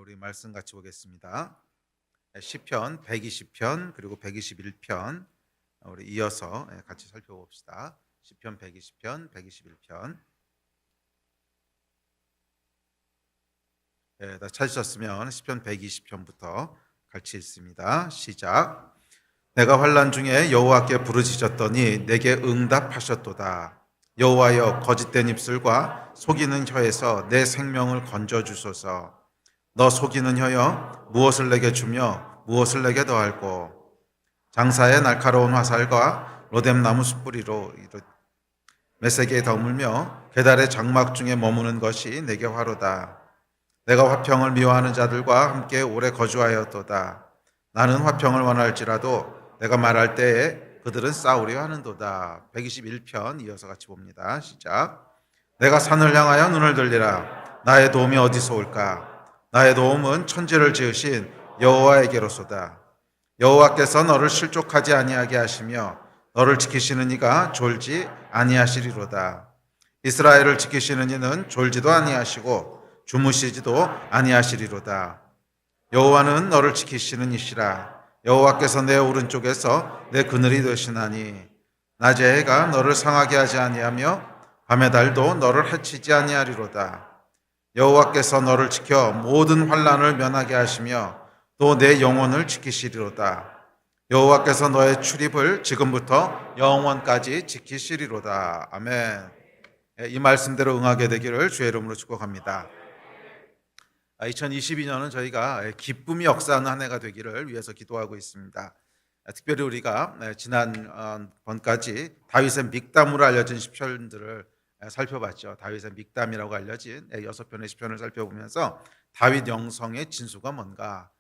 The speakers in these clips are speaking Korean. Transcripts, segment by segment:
우리 말씀 같이 보겠습니다. 시편 120편 그리고 121편 우리 이어서 같이 살펴봅시다. 시편 120편, 121편. 다 찾으셨으면 시편 120편부터 같이 읽습니다. 시작. 내가 환난 중에 여호와께 부르짖었더니 내게 응답하셨도다. 여호와여, 거짓된 입술과 속이는 혀에서 내 생명을 건져 주소서. 너 속이는 혀여, 무엇을 내게 주며 무엇을 내게 더할꼬. 장사의 날카로운 화살과 로뎀나무 숯불이로 메세기에 더물며 계달의 장막 중에 머무는 것이 내게 화로다. 내가 화평을 미워하는 자들과 함께 오래 거주하였도다. 나는 화평을 원할지라도 내가 말할 때에 그들은 싸우려 하는도다. 121편 이어서 같이 봅니다. 시작. 내가 산을 향하여 눈을 들리라. 나의 도움이 어디서 올까? 나의 도움은 천지를 지으신 여호와에게로소다. 여호와께서 너를 실족하지 아니하게 하시며 너를 지키시는 이가 졸지 아니하시리로다. 이스라엘을 지키시는 이는 졸지도 아니하시고 주무시지도 아니하시리로다. 여호와는 너를 지키시는 이시라. 여호와께서 내 오른쪽에서 내 그늘이 되시나니 낮의 해가 너를 상하게 하지 아니하며 밤의 달도 너를 해치지 아니하리로다. 여호와께서 너를 지켜 모든 환난을 면하게 하시며 또 내 영혼을 지키시리로다. 여호와께서 너의 출입을 지금부터 영원까지 지키시리로다. 아멘. 이 말씀대로 응하게 되기를 주의 이름으로 축복합니다. 2022년은 저희가 기쁨이 역사하는 한 해가 되기를 위해서 기도하고 있습니다. 특별히 우리가 지난번까지 다윗의 믹담으로 알려진 시편들을 살펴봤죠. 다윗의 믹담이라고 알려진 6편의 시편을 살펴보면서 다윗 영성의 진수가 뭔가,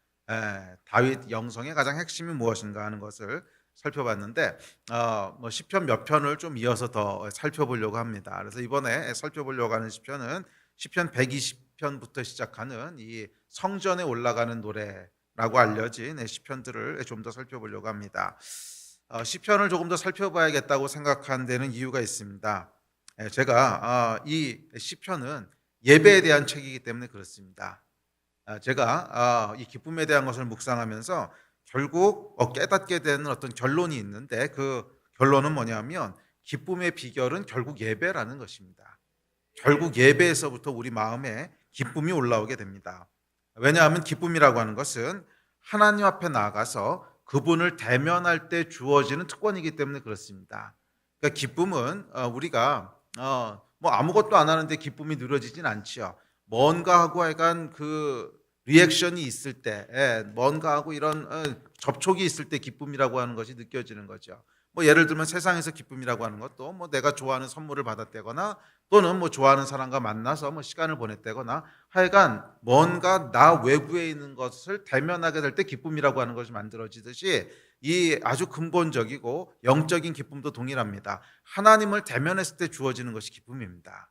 다윗 영성의 가장 핵심이 무엇인가 하는 것을 살펴봤는데 시편 몇 편을 좀 이어서 더 살펴보려고 합니다. 그래서 이번에 살펴보려고 하는 시편은 시편 120편부터 시작하는 이 성전에 올라가는 노래라고 알려진 시편들을 좀 더 살펴보려고 합니다. 시편을 조금 더 살펴봐야겠다고 생각한 데는 이유가 있습니다. 제가 이 시편은 예배에 대한 책이기 때문에 그렇습니다. 제가 이 기쁨에 대한 것을 묵상하면서 결국 깨닫게 되는 어떤 결론이 있는데 그 결론은 뭐냐면 기쁨의 비결은 결국 예배라는 것입니다. 결국 예배에서부터 우리 마음에 기쁨이 올라오게 됩니다. 왜냐하면 기쁨이라고 하는 것은 하나님 앞에 나아가서 그분을 대면할 때 주어지는 특권이기 때문에 그렇습니다. 그러니까 기쁨은 우리가 아무것도 안 하는데 기쁨이 누려지진 않지요. 뭔가 하고 약간 그 리액션이 있을 때, 뭔가 하고 이런 접촉이 있을 때 기쁨이라고 하는 것이 느껴지는 거죠. 예를 들면 세상에서 기쁨이라고 하는 것도 내가 좋아하는 선물을 받았다거나 또는 좋아하는 사람과 만나서 시간을 보냈다거나 하여간 뭔가 나 외부에 있는 것을 대면하게 될 때 기쁨이라고 하는 것이 만들어지듯이 이 아주 근본적이고 영적인 기쁨도 동일합니다. 하나님을 대면했을 때 주어지는 것이 기쁨입니다.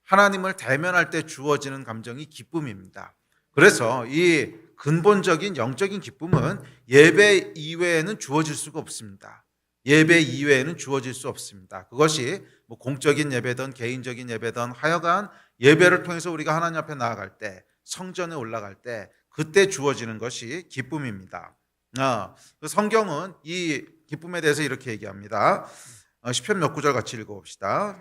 하나님을 대면할 때 주어지는 감정이 기쁨입니다. 그래서 이 근본적인 영적인 기쁨은 예배 이외에는 주어질 수가 없습니다. 예배 이외에는 주어질 수 없습니다. 그것이 공적인 예배든 개인적인 예배든 하여간 예배를 통해서 우리가 하나님 앞에 나아갈 때, 성전에 올라갈 때 그때 주어지는 것이 기쁨입니다. 성경은 이 기쁨에 대해서 이렇게 얘기합니다. 시편 몇 구절 같이 읽어봅시다.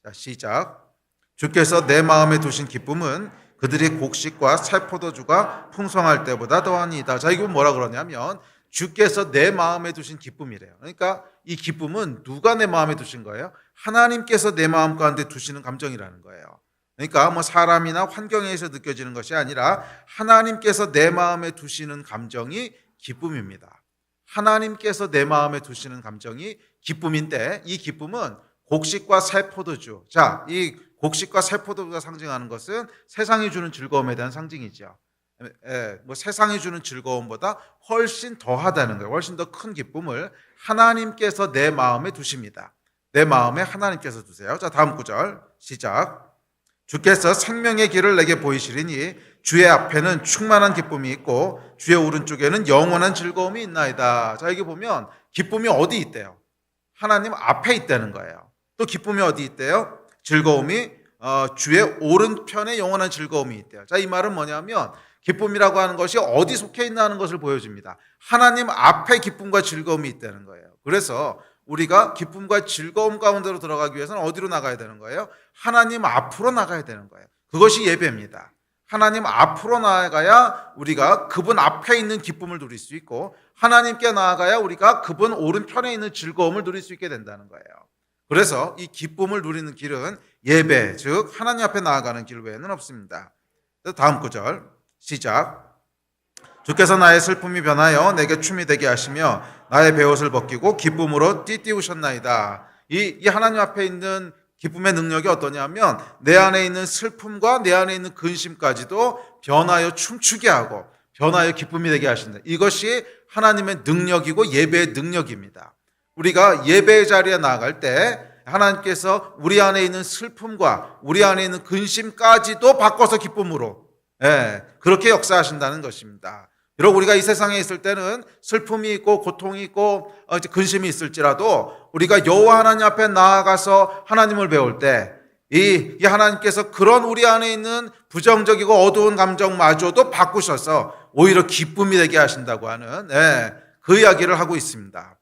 자, 시작. 주께서 내 마음에 두신 기쁨은 그들이 곡식과 새 포도주가 풍성할 때보다 더하니이다. 자, 이거 뭐라 그러냐면 주께서 내 마음에 두신 기쁨이래요. 그러니까 이 기쁨은 누가 내 마음에 두신 거예요? 하나님께서 내 마음 가운데 두시는 감정이라는 거예요. 그러니까 사람이나 환경에 의해서 느껴지는 것이 아니라 하나님께서 내 마음에 두시는 감정이 기쁨입니다. 하나님께서 내 마음에 두시는 감정이 기쁨인데 이 기쁨은 곡식과 새 포도주. 자, 이 곡식과 새 포도주가 상징하는 것은 세상이 주는 즐거움에 대한 상징이죠. 세상이 주는 즐거움보다 훨씬 더하다는 거예요. 훨씬 더 큰 기쁨을 하나님께서 내 마음에 두십니다. 내 마음에 하나님께서 두세요. 자, 다음 구절 시작. 주께서 생명의 길을 내게 보이시리니 주의 앞에는 충만한 기쁨이 있고 주의 오른쪽에는 영원한 즐거움이 있나이다. 자, 여기 보면 기쁨이 어디 있대요? 하나님 앞에 있다는 거예요. 또 기쁨이 어디 있대요? 즐거움이 주의 오른편에 영원한 즐거움이 있대요. 자, 이 말은 뭐냐면 기쁨이라고 하는 것이 어디 속해 있나는 것을 보여줍니다. 하나님 앞에 기쁨과 즐거움이 있다는 거예요. 그래서 우리가 기쁨과 즐거움 가운데로 들어가기 위해서는 어디로 나가야 되는 거예요? 하나님 앞으로 나가야 되는 거예요. 그것이 예배입니다. 하나님 앞으로 나아가야 우리가 그분 앞에 있는 기쁨을 누릴 수 있고, 하나님께 나아가야 우리가 그분 오른편에 있는 즐거움을 누릴 수 있게 된다는 거예요. 그래서 이 기쁨을 누리는 길은 예배, 즉 하나님 앞에 나아가는 길 외에는 없습니다. 다음 구절 시작. 주께서 나의 슬픔이 변하여 내게 춤이 되게 하시며 나의 베옷을 벗기고 기쁨으로 띠띠우셨나이다. 이 하나님 앞에 있는 기쁨의 능력이 어떠냐면 내 안에 있는 슬픔과 내 안에 있는 근심까지도 변하여 춤추게 하고 변하여 기쁨이 되게 하신다. 이것이 하나님의 능력이고 예배의 능력입니다. 우리가 예배의 자리에 나아갈 때 하나님께서 우리 안에 있는 슬픔과 우리 안에 있는 근심까지도 바꿔서 기쁨으로 그렇게 역사하신다는 것입니다. 비록 우리가 이 세상에 있을 때는 슬픔이 있고 고통이 있고 근심이 있을지라도 우리가 여호와 하나님 앞에 나아가서 하나님을 배울 때 이 하나님께서 그런 우리 안에 있는 부정적이고 어두운 감정마저도 바꾸셔서 오히려 기쁨이 되게 하신다고 하는 그 이야기를 하고 있습니다.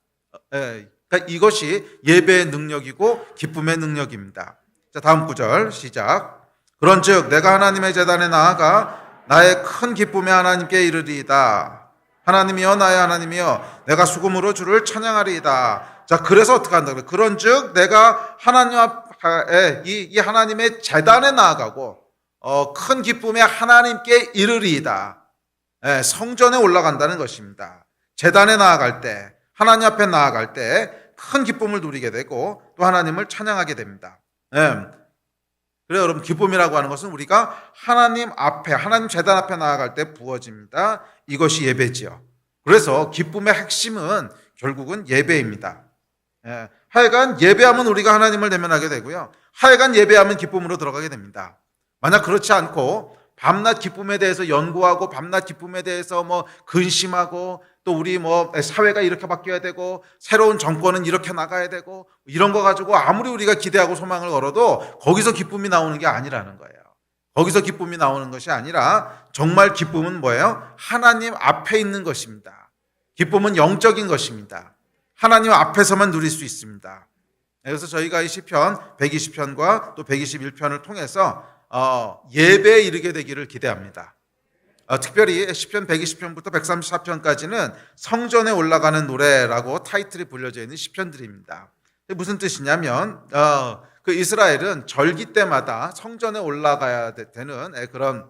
그러니까 이것이 예배의 능력이고 기쁨의 능력입니다. 자, 다음 구절 시작. 그런즉 내가 하나님의 제단에 나아가 나의 큰 기쁨의 하나님께 이르리이다. 하나님이여 나의 하나님이여 내가 수금으로 주를 찬양하리이다. 자, 그래서 어떻게 한다? 그런즉 내가 하나님 앞에 이 하나님의 제단에 나아가고 큰 기쁨의 하나님께 이르리이다. 성전에 올라간다는 것입니다. 제단에 나아갈 때 하나님 앞에 나아갈 때 큰 기쁨을 누리게 되고 또 하나님을 찬양하게 됩니다. 그래요, 여러분, 기쁨이라고 하는 것은 우리가 하나님 앞에, 하나님 제단 앞에 나아갈 때 부어집니다. 이것이 예배지요. 그래서 기쁨의 핵심은 결국은 예배입니다. 하여간 예배하면 우리가 하나님을 대면하게 되고요. 하여간 예배하면 기쁨으로 들어가게 됩니다. 만약 그렇지 않고 밤낮 기쁨에 대해서 연구하고 밤낮 기쁨에 대해서 근심하고 또 우리 사회가 이렇게 바뀌어야 되고 새로운 정권은 이렇게 나가야 되고 이런 거 가지고 아무리 우리가 기대하고 소망을 걸어도 거기서 기쁨이 나오는 게 아니라는 거예요. 거기서 기쁨이 나오는 것이 아니라 정말 기쁨은 뭐예요? 하나님 앞에 있는 것입니다. 기쁨은 영적인 것입니다. 하나님 앞에서만 누릴 수 있습니다. 그래서 저희가 이 시편 120편과 또 121편을 통해서 예배에 이르게 되기를 기대합니다. 특별히 시편 120편부터 134편까지는 성전에 올라가는 노래라고 타이틀이 불려져 있는 시편들입니다. 무슨 뜻이냐면 그 이스라엘은 절기 때마다 성전에 올라가야 되는 그런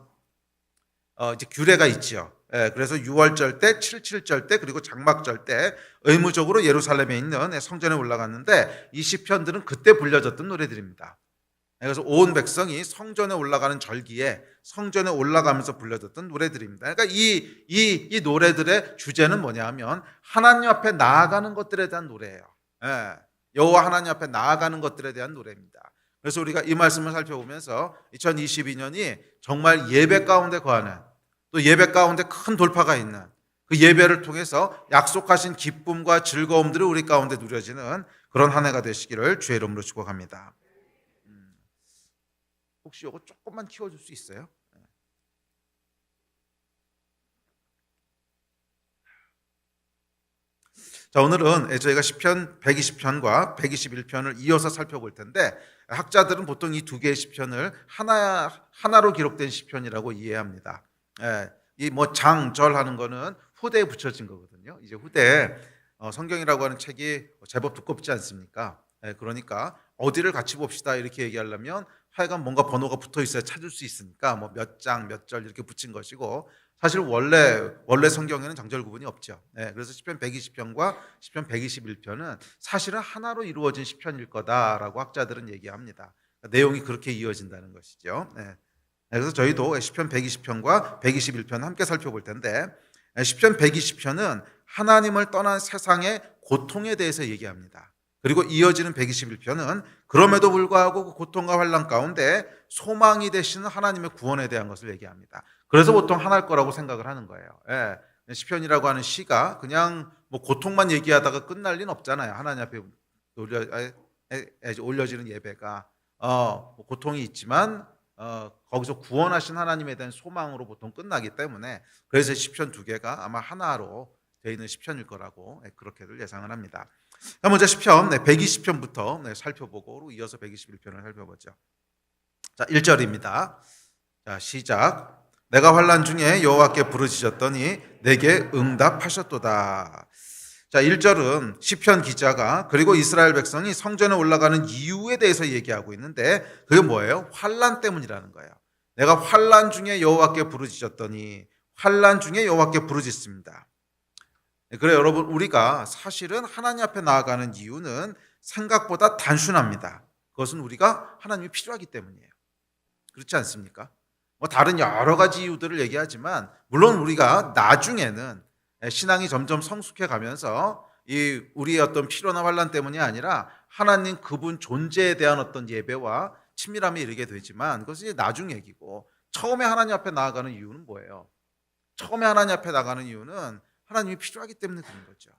이제 규례가 있지요. 그래서 6월절 때, 77절 때, 그리고 장막절 때 의무적으로 예루살렘에 있는 성전에 올라갔는데 이 시편들은 그때 불려졌던 노래들입니다. 그래서 온 백성이 성전에 올라가는 절기에 성전에 올라가면서 불려졌던 노래들입니다. 그러니까 이 노래들의 주제는 뭐냐 하면 하나님 앞에 나아가는 것들에 대한 노래예요. 여호와 하나님 앞에 나아가는 것들에 대한 노래입니다. 그래서 우리가 이 말씀을 살펴보면서 2022년이 정말 예배 가운데 거하는, 또 예배 가운데 큰 돌파가 있는 그 예배를 통해서 약속하신 기쁨과 즐거움들이 우리 가운데 누려지는 그런 한 해가 되시기를 주의 이름으로 축복합니다. 혹시 이거 조금만 키워줄 수 있어요? 자, 오늘은 저희가 시편 120편과 121편을 이어서 살펴볼 텐데 학자들은 보통 이 두 개의 시편을 하나로 기록된 시편이라고 이해합니다. 이 장, 절 하는 거는 후대에 붙여진 거거든요. 이제 후대에 성경이라고 하는 책이 제법 두껍지 않습니까? 그러니까 어디를 같이 봅시다 이렇게 얘기하려면 하여간 뭔가 번호가 붙어 있어야 찾을 수 있으니까 몇 장, 몇 절 이렇게 붙인 것이고, 사실 원래 성경에는 장절 구분이 없죠. 그래서 시편 120편과 시편 121편은 사실은 하나로 이루어진 시편일 거다라고 학자들은 얘기합니다. 내용이 그렇게 이어진다는 것이죠. 그래서 저희도 시편 120편과 121편 함께 살펴볼 텐데, 시편 120편은 하나님을 떠난 세상의 고통에 대해서 얘기합니다. 그리고 이어지는 121편은 그럼에도 불구하고 그 고통과 환난 가운데 소망이 되시는 하나님의 구원에 대한 것을 얘기합니다. 그래서 보통 하나일 거라고 생각을 하는 거예요. 시편이라고 하는 시가 그냥 고통만 얘기하다가 끝날 리는 없잖아요. 하나님 앞에 올려지는 예배가 고통이 있지만 거기서 구원하신 하나님에 대한 소망으로 보통 끝나기 때문에 그래서 시편 두 개가 아마 하나로 되어 있는 시편일 거라고 그렇게들 예상을 합니다. 먼저 시편 120편부터 살펴보고 이어서 121편을 살펴보죠. 자, 1절입니다. 자, 시작. 내가 환난 중에 여호와께 부르짖었더니 내게 응답하셨도다. 자, 1절은 시편 기자가 그리고 이스라엘 백성이 성전에 올라가는 이유에 대해서 얘기하고 있는데 그게 뭐예요? 환난 때문이라는 거예요. 내가 환난 중에 여호와께 부르짖었더니 환난 중에 여호와께 부르짖습니다. 그래 여러분, 우리가 사실은 하나님 앞에 나아가는 이유는 생각보다 단순합니다. 그것은 우리가 하나님이 필요하기 때문이에요. 그렇지 않습니까? 다른 여러 가지 이유들을 얘기하지만 물론 우리가 나중에는 신앙이 점점 성숙해 가면서 이 우리의 어떤 필요나 환난 때문이 아니라 하나님 그분 존재에 대한 어떤 예배와 친밀함에 이르게 되지만 그것은 이제 나중 얘기고, 처음에 하나님 앞에 나아가는 이유는 뭐예요? 처음에 하나님 앞에 나가는 이유는 하나님이 필요하기 때문에 그런 거죠.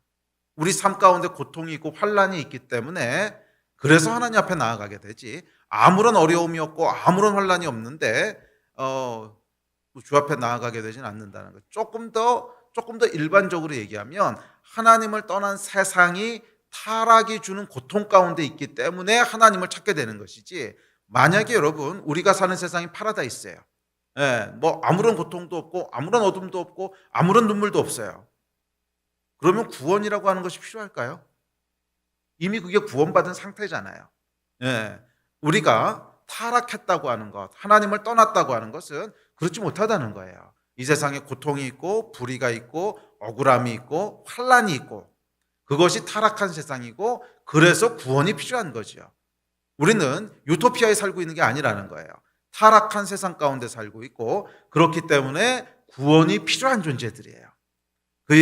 우리 삶 가운데 고통이 있고 환난이 있기 때문에 그래서 하나님 앞에 나아가게 되지, 아무런 어려움이 없고 아무런 환난이 없는데 주 앞에 나아가게 되지는 않는다는 거죠. 조금 더 일반적으로 얘기하면 하나님을 떠난 세상이 타락이 주는 고통 가운데 있기 때문에 하나님을 찾게 되는 것이지, 만약에 여러분 우리가 사는 세상이 파라다이스예요. 아무런 고통도 없고 아무런 어둠도 없고 아무런 눈물도 없어요. 그러면 구원이라고 하는 것이 필요할까요? 이미 그게 구원받은 상태잖아요. 우리가 타락했다고 하는 것, 하나님을 떠났다고 하는 것은 그렇지 못하다는 거예요. 이 세상에 고통이 있고 불의가 있고 억울함이 있고 환난이 있고, 그것이 타락한 세상이고 그래서 구원이 필요한 거죠. 우리는 유토피아에 살고 있는 게 아니라는 거예요. 타락한 세상 가운데 살고 있고 그렇기 때문에 구원이 필요한 존재들이에요. 그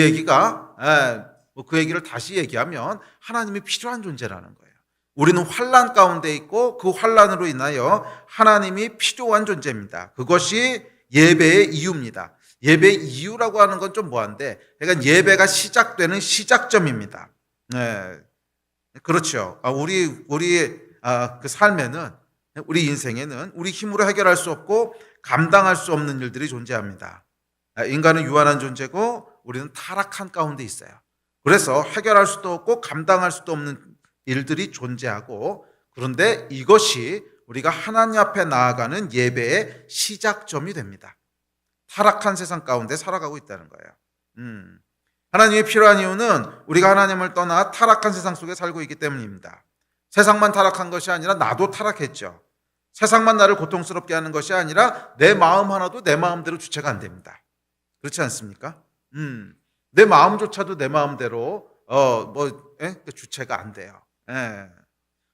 얘기를 다시 얘기하면 하나님이 필요한 존재라는 거예요. 우리는 환난 가운데 있고 그 환난으로 인하여 하나님이 필요한 존재입니다. 그것이 예배의 이유입니다. 예배의 이유라고 하는 건 좀 뭐한데, 그러니까 예배가 시작되는 시작점입니다. 그렇죠. 우리 그 삶에는, 우리 인생에는 우리 힘으로 해결할 수 없고 감당할 수 없는 일들이 존재합니다. 인간은 유한한 존재고 우리는 타락한 가운데 있어요. 그래서 해결할 수도 없고 감당할 수도 없는 일들이 존재하고, 그런데 이것이 우리가 하나님 앞에 나아가는 예배의 시작점이 됩니다. 타락한 세상 가운데 살아가고 있다는 거예요. 하나님이 필요한 이유는 우리가 하나님을 떠나 타락한 세상 속에 살고 있기 때문입니다. 세상만 타락한 것이 아니라 나도 타락했죠. 세상만 나를 고통스럽게 하는 것이 아니라 내 마음 하나도 내 마음대로 주체가 안 됩니다. 그렇지 않습니까? 내 마음조차도 내 마음대로 주체가 안 돼요.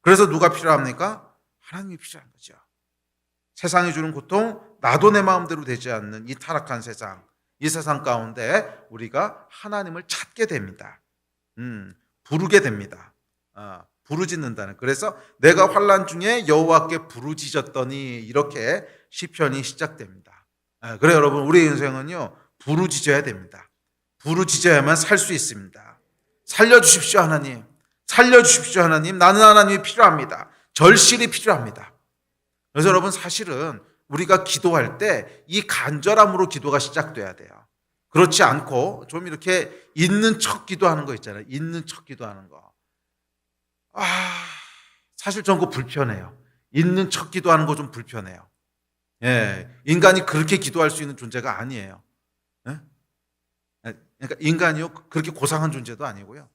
그래서 누가 필요합니까? 하나님이 필요한 거죠. 세상이 주는 고통, 나도 내 마음대로 되지 않는 이 타락한 세상, 이 세상 가운데 우리가 하나님을 찾게 됩니다. 부르게 됩니다. 부르짖는다는. 그래서 내가 환난 중에 여호와께 부르짖었더니 이렇게 시편이 시작됩니다. 그래 여러분, 우리 인생은요 부르짖어야 됩니다. 부르짖어야만 살 수 있습니다. 살려주십시오 하나님, 살려주십시오 하나님, 나는 하나님이 필요합니다. 절실히 필요합니다. 그래서 여러분, 사실은 우리가 기도할 때 이 간절함으로 기도가 시작돼야 돼요. 그렇지 않고 좀 이렇게 있는 척 기도하는 거 있잖아요. 있는 척 기도하는 거. 사실 전 그거 불편해요. 있는 척 기도하는 거 좀 불편해요. 인간이 그렇게 기도할 수 있는 존재가 아니에요. 그러니까 인간이요 그렇게 고상한 존재도 아니고요.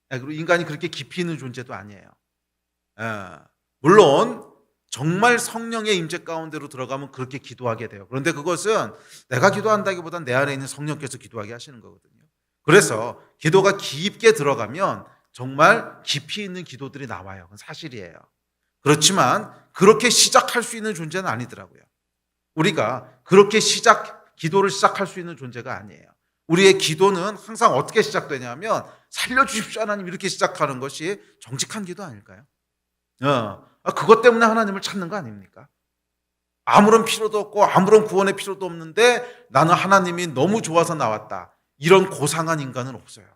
그리고 인간이 그렇게 깊이 있는 존재도 아니에요. 물론 정말 성령의 임재 가운데로 들어가면 그렇게 기도하게 돼요. 그런데 그것은 내가 기도한다기보다는 내 안에 있는 성령께서 기도하게 하시는 거거든요. 그래서 기도가 깊게 들어가면 정말 깊이 있는 기도들이 나와요. 그건 사실이에요. 그렇지만 그렇게 시작할 수 있는 존재는 아니더라고요. 우리가 그렇게 기도를 시작할 수 있는 존재가 아니에요. 우리의 기도는 항상 어떻게 시작되냐면 살려주십시오 하나님 이렇게 시작하는 것이 정직한 기도 아닐까요? 그것 때문에 하나님을 찾는 거 아닙니까? 아무런 필요도 없고 아무런 구원의 필요도 없는데 나는 하나님이 너무 좋아서 나왔다, 이런 고상한 인간은 없어요.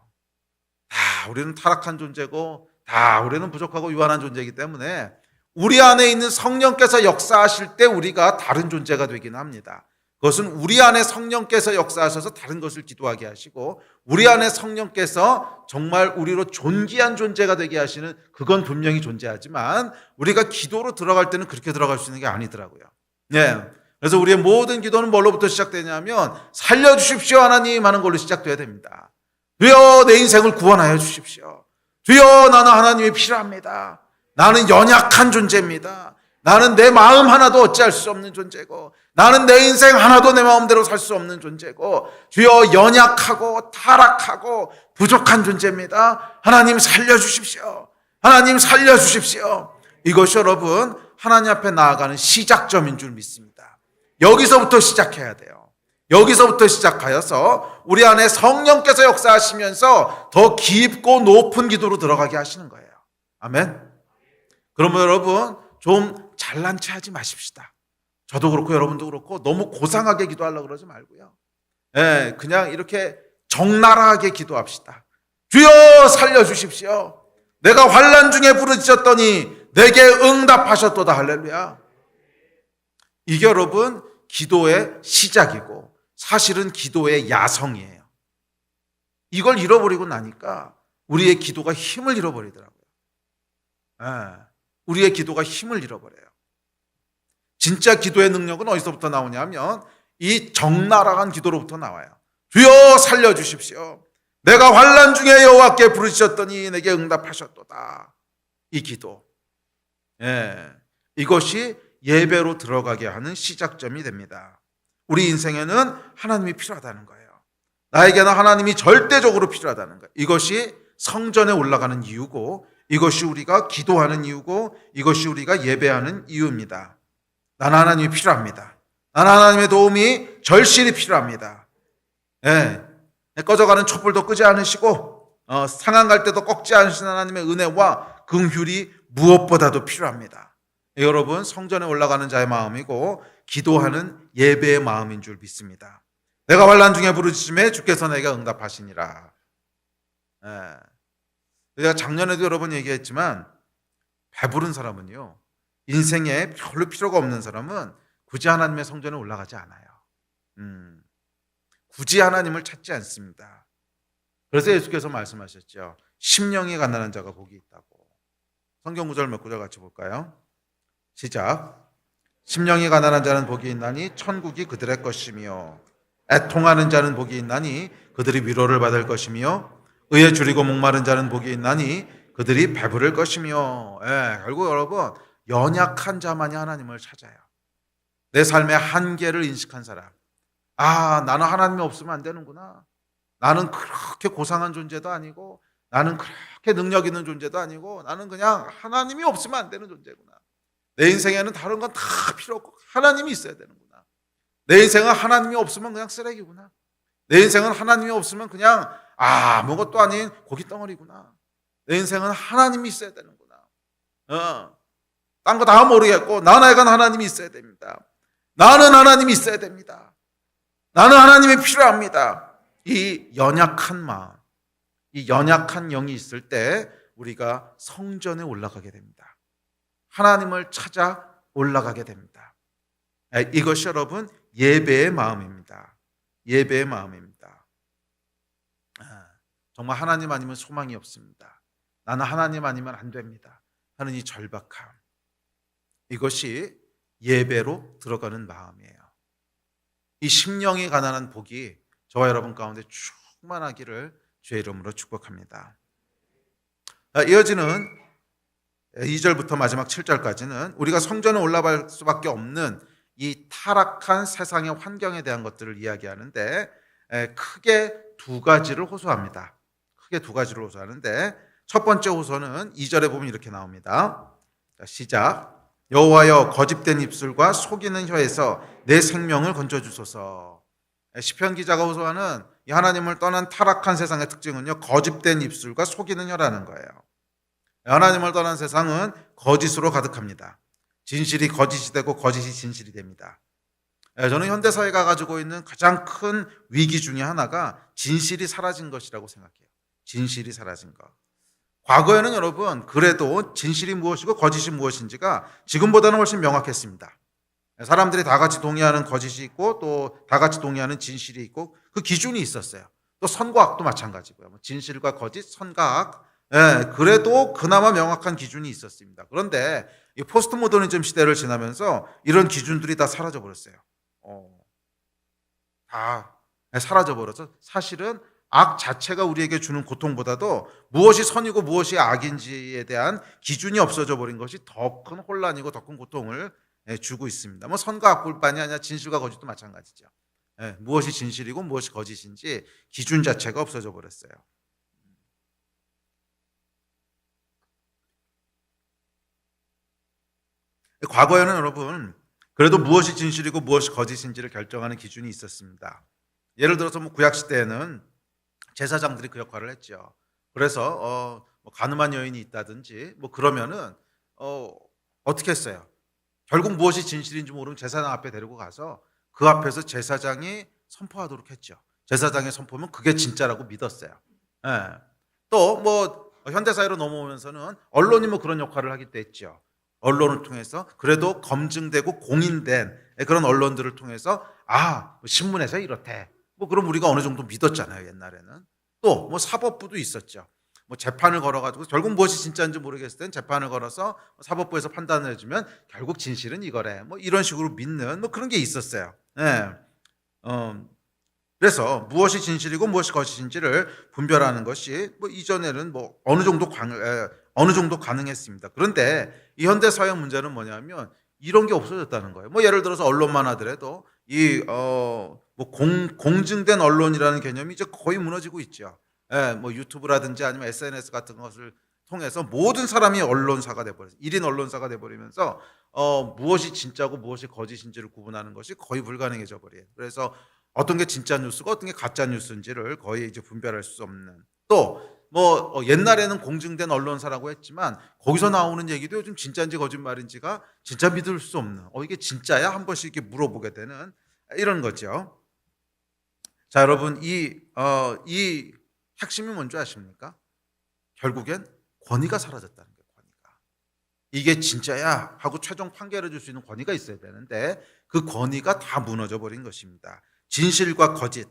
다 우리는 타락한 존재고 다 우리는 부족하고 유한한 존재이기 때문에 우리 안에 있는 성령께서 역사하실 때 우리가 다른 존재가 되기는 합니다. 그것은 우리 안에 성령께서 역사하셔서 다른 것을 기도하게 하시고 우리 안에 성령께서 정말 우리로 존귀한 존재가 되게 하시는 그건 분명히 존재하지만 우리가 기도로 들어갈 때는 그렇게 들어갈 수 있는 게 아니더라고요. 네. 그래서 우리의 모든 기도는 뭘로부터 시작되냐면 살려주십시오 하나님 하는 걸로 시작돼야 됩니다. 주여 내 인생을 구원하여 주십시오. 주여 나는 하나님이 필요합니다. 나는 연약한 존재입니다. 나는 내 마음 하나도 어찌할 수 없는 존재고 나는 내 인생 하나도 내 마음대로 살 수 없는 존재고 주여 연약하고 타락하고 부족한 존재입니다. 하나님 살려주십시오. 하나님 살려주십시오. 이것이 여러분 하나님 앞에 나아가는 시작점인 줄 믿습니다. 여기서부터 시작해야 돼요. 여기서부터 시작하여서 우리 안에 성령께서 역사하시면서 더 깊고 높은 기도로 들어가게 하시는 거예요. 아멘. 그러면 여러분 좀 잘난 체 하지 마십시다. 저도 그렇고 여러분도 그렇고 너무 고상하게 기도하려고 그러지 말고요. 그냥 이렇게 적나라하게 기도합시다. 주여 살려주십시오. 내가 환난 중에 부르짖었더니 내게 응답하셨도다. 할렐루야. 이게 여러분 기도의 시작이고 사실은 기도의 야성이에요. 이걸 잃어버리고 나니까 우리의 기도가 힘을 잃어버리더라고요. 우리의 기도가 힘을 잃어버려요. 진짜 기도의 능력은 어디서부터 나오냐면 이 적나라한 기도로부터 나와요. 주여 살려주십시오. 내가 환난 중에 여호와께 부르짖었더니 내게 응답하셨도다. 이 기도. 이것이 예배로 들어가게 하는 시작점이 됩니다. 우리 인생에는 하나님이 필요하다는 거예요. 나에게는 하나님이 절대적으로 필요하다는 거예요. 이것이 성전에 올라가는 이유고 이것이 우리가 기도하는 이유고 이것이 우리가 예배하는 이유입니다. 나는 하나님이 필요합니다. 나는 하나님의 도움이 절실히 필요합니다. 꺼져가는 촛불도 끄지 않으시고 상한 갈 때도 꺾지 않으시는 하나님의 은혜와 긍휼이 무엇보다도 필요합니다. 여러분 성전에 올라가는 자의 마음이고 기도하는 예배의 마음인 줄 믿습니다. 내가 환난 중에 부르짖음에 주께서 내게 응답하시니라. 내가 작년에도 여러 번 얘기했지만 배부른 사람은요 인생에 별로 필요가 없는 사람은 굳이 하나님의 성전에 올라가지 않아요. 굳이 하나님을 찾지 않습니다. 그래서 예수께서 말씀하셨죠. 심령이 가난한 자가 복이 있다고. 성경 구절 몇 구절 같이 볼까요? 시작. 심령이 가난한 자는 복이 있나니 천국이 그들의 것이며 애통하는 자는 복이 있나니 그들이 위로를 받을 것이며 의에 줄이고 목마른 자는 복이 있나니 그들이 배부를 것이며. 결국 여러분 연약한 자만이 하나님을 찾아요. 내 삶의 한계를 인식한 사람. 나는 하나님이 없으면 안 되는구나. 나는 그렇게 고상한 존재도 아니고 나는 그렇게 능력 있는 존재도 아니고 나는 그냥 하나님이 없으면 안 되는 존재구나. 내 인생에는 다른 건 다 필요 없고 하나님이 있어야 되는구나. 내 인생은 하나님이 없으면 그냥 쓰레기구나. 내 인생은 하나님이 없으면 그냥 아무것도 아닌 고깃덩어리구나. 내 인생은 하나님이 있어야 되는구나. 딴 거 다 모르겠고 나에겐 하나님이 있어야 됩니다. 나는 하나님이 있어야 됩니다. 나는 하나님이 필요합니다. 이 연약한 마음, 이 연약한 영이 있을 때 우리가 성전에 올라가게 됩니다. 하나님을 찾아 올라가게 됩니다. 이것이 여러분 예배의 마음입니다. 예배의 마음입니다. 정말 하나님 아니면 소망이 없습니다. 나는 하나님 아니면 안 됩니다 하는 이 절박함, 이것이 예배로 들어가는 마음이에요. 이 심령이 가난한 복이 저와 여러분 가운데 충만하기를 주의 이름으로 축복합니다. 이어지는 2절부터 마지막 7절까지는 우리가 성전에 올라갈 수밖에 없는 이 타락한 세상의 환경에 대한 것들을 이야기하는데 크게 두 가지를 호소합니다. 크게 두 가지를 호소하는데 첫 번째 호소는 2절에 보면 이렇게 나옵니다. 시작. 여호와여 거짓된 입술과 속이는 혀에서 내 생명을 건져주소서. 시편 기자가 호소하는 이 하나님을 떠난 타락한 세상의 특징은요 거짓된 입술과 속이는 혀라는 거예요. 하나님을 떠난 세상은 거짓으로 가득합니다. 진실이 거짓이 되고 거짓이 진실이 됩니다. 저는 현대사회가 가지고 있는 가장 큰 위기 중에 하나가 진실이 사라진 것이라고 생각해요. 진실이 사라진 것. 과거에는 여러분 그래도 진실이 무엇이고 거짓이 무엇인지가 지금보다는 훨씬 명확했습니다. 사람들이 다 같이 동의하는 거짓이 있고 또 다 같이 동의하는 진실이 있고 그 기준이 있었어요. 또 선과 악도 마찬가지고요. 진실과 거짓, 선과 악. 그래도 그나마 명확한 기준이 있었습니다. 그런데 이 포스트 모더니즘 시대를 지나면서 이런 기준들이 다 사라져 버렸어요. 다 사라져 버려서 사실은 악 자체가 우리에게 주는 고통보다도 무엇이 선이고 무엇이 악인지에 대한 기준이 없어져 버린 것이 더 큰 혼란이고 더 큰 고통을 주고 있습니다. 뭐 선과 악뿐만이 아니라 진실과 거짓도 마찬가지죠. 무엇이 진실이고 무엇이 거짓인지 기준 자체가 없어져 버렸어요. 과거에는 여러분 그래도 무엇이 진실이고 무엇이 거짓인지를 결정하는 기준이 있었습니다. 예를 들어서 뭐 구약 시대에는 제사장들이 그 역할을 했죠. 그래서 뭐 가늠한 여인이 있다든지 뭐 그러면은 어떻게 했어요? 결국 무엇이 진실인지 모르면 제사장 앞에 데리고 가서 그 앞에서 제사장이 선포하도록 했죠. 제사장의 선포면 그게 진짜라고 믿었어요. 또 뭐 현대 사회로 넘어오면서는 언론이 뭐 그런 역할을 하기도 했죠. 언론을 통해서 그래도 검증되고 공인된 그런 언론들을 통해서 뭐 신문에서 이렇대. 뭐 그럼 우리가 어느 정도 믿었잖아요, 옛날에는. 또 뭐 사법부도 있었죠. 뭐 재판을 걸어가지고 결국 무엇이 진짜인지 모르겠을 땐 재판을 걸어서 사법부에서 판단을 해주면 결국 진실은 이거래. 뭐 이런 식으로 믿는 뭐 그런 게 있었어요. 그래서 무엇이 진실이고 무엇이 거짓인지를 분별하는 것이 뭐 이전에는 뭐 어느 정도 가능했습니다. 그런데 이 현대 사회 문제는 뭐냐면 이런 게 없어졌다는 거예요. 뭐 예를 들어서 언론만 하더라도 뭐 공증된 언론이라는 개념이 이제 거의 무너지고 있죠. 뭐 유튜브라든지 아니면 SNS 같은 것을 통해서 모든 사람이 언론사가 돼버려요. 1인 언론사가 돼버리면서 무엇이 진짜고 무엇이 거짓인지를 구분하는 것이 거의 불가능해져 버려요. 그래서 어떤 게 진짜 뉴스고 어떤 게 가짜 뉴스인지를 거의 이제 분별할 수 없는. 또 뭐 옛날에는 공증된 언론사라고 했지만 거기서 나오는 얘기도 요즘 진짜인지 거짓말인지가 진짜 믿을 수 없는. 이게 진짜야? 한 번씩 이렇게 물어보게 되는 이런 거죠. 자, 여러분 이 핵심이 뭔지 아십니까? 결국엔 권위가 사라졌다는 거예요. 권위가. 이게 진짜야 하고 최종 판결해 줄 수 있는 권위가 있어야 되는데 그 권위가 다 무너져 버린 것입니다. 진실과 거짓,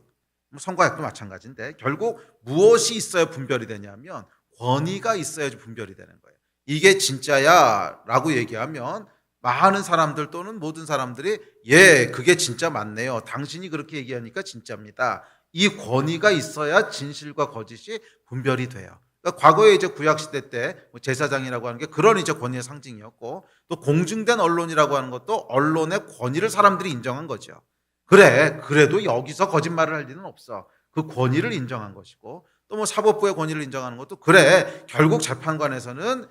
선과 악도 마찬가지인데 결국 무엇이 있어야 분별이 되냐면 권위가 있어야지 분별이 되는 거예요. 이게 진짜야 라고 얘기하면 많은 사람들 또는 모든 사람들이 그게 진짜 맞네요. 당신이 그렇게 얘기하니까 진짜입니다. 이 권위가 있어야 진실과 거짓이 분별이 돼요. 그러니까 과거에 이제 구약 시대 때 제사장이라고 하는 게 그런 이제 권위의 상징이었고 또 공증된 언론이라고 하는 것도 언론의 권위를 사람들이 인정한 거죠. 그래도 여기서 거짓말을 할 리는 없어. 그 권위를 인정한 것이고 또 뭐 사법부의 권위를 인정하는 것도 결국 재판에서는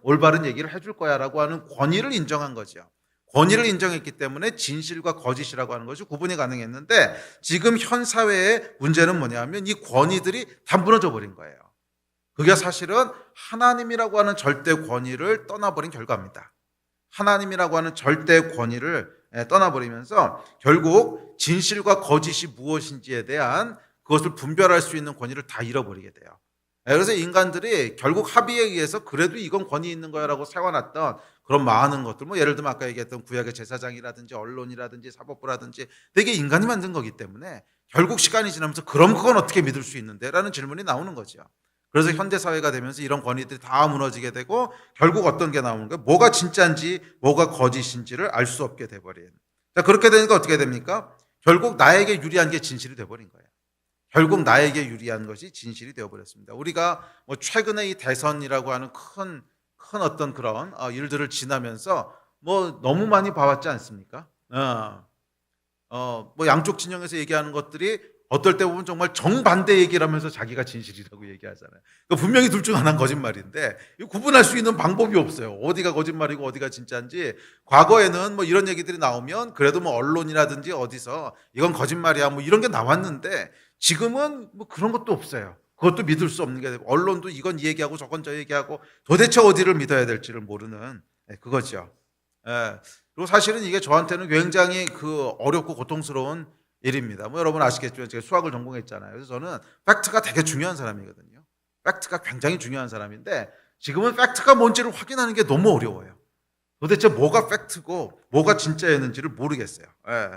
올바른 얘기를 해줄 거야라고 하는 권위를 인정한 거죠. 권위를 인정했기 때문에 진실과 거짓이라고 하는 것이 구분이 가능했는데 지금 현 사회의 문제는 뭐냐면 이 권위들이 다 무너져 버린 거예요. 그게 사실은 하나님이라고 하는 절대 권위를 떠나버린 결과입니다. 하나님이라고 하는 절대 권위를 떠나버리면서 결국 진실과 거짓이 무엇인지에 대한 그것을 분별할 수 있는 권위를 다 잃어버리게 돼요. 그래서 인간들이 결국 합의에 의해서 그래도 이건 권위 있는 거야라고 세워놨던 그런 많은 것들, 뭐 예를 들면 아까 얘기했던 구약의 제사장이라든지 언론이라든지 사법부라든지 되게 인간이 만든 거기 때문에 결국 시간이 지나면서 그럼 그건 어떻게 믿을 수 있는데? 라는 질문이 나오는 거죠. 그래서 현대 사회가 되면서 이런 권위들이 다 무너지게 되고 결국 어떤 게 나오는 거예요? 뭐가 진짜인지 뭐가 거짓인지를 알 수 없게 돼버린. 자, 그렇게 되니까 어떻게 됩니까? 결국 나에게 유리한 게 진실이 돼버린 거예요. 결국 나에게 유리한 것이 진실이 되어버렸습니다. 우리가 뭐 최근에 이 대선이라고 하는 큰 어떤 그런 일들을 지나면서 뭐 너무 많이 봐왔지 않습니까? 뭐 양쪽 진영에서 얘기하는 것들이 어떨 때 보면 정말 정반대 얘기를 하면서 자기가 진실이라고 얘기하잖아요. 그러니까 분명히 둘 중 하나는 거짓말인데 구분할 수 있는 방법이 없어요. 어디가 거짓말이고 어디가 진짜인지. 과거에는 뭐 이런 얘기들이 나오면 그래도 뭐 언론이라든지 어디서 이건 거짓말이야 뭐 이런 게 나왔는데 지금은 뭐 그런 것도 없어요. 그것도 믿을 수 없는 게 되고 언론도 이건 이 얘기하고 저건 저 얘기하고 도대체 어디를 믿어야 될지를 모르는 그거죠. 그리고 사실은 이게 저한테는 굉장히 어렵고 고통스러운 일입니다. 뭐 여러분 아시겠지만 제가 수학을 전공했잖아요. 그래서 저는 팩트가 되게 중요한 사람이거든요. 팩트가 굉장히 중요한 사람인데 지금은 팩트가 뭔지를 확인하는 게 너무 어려워요. 도대체 뭐가 팩트고 뭐가 진짜였는지를 모르겠어요. 예.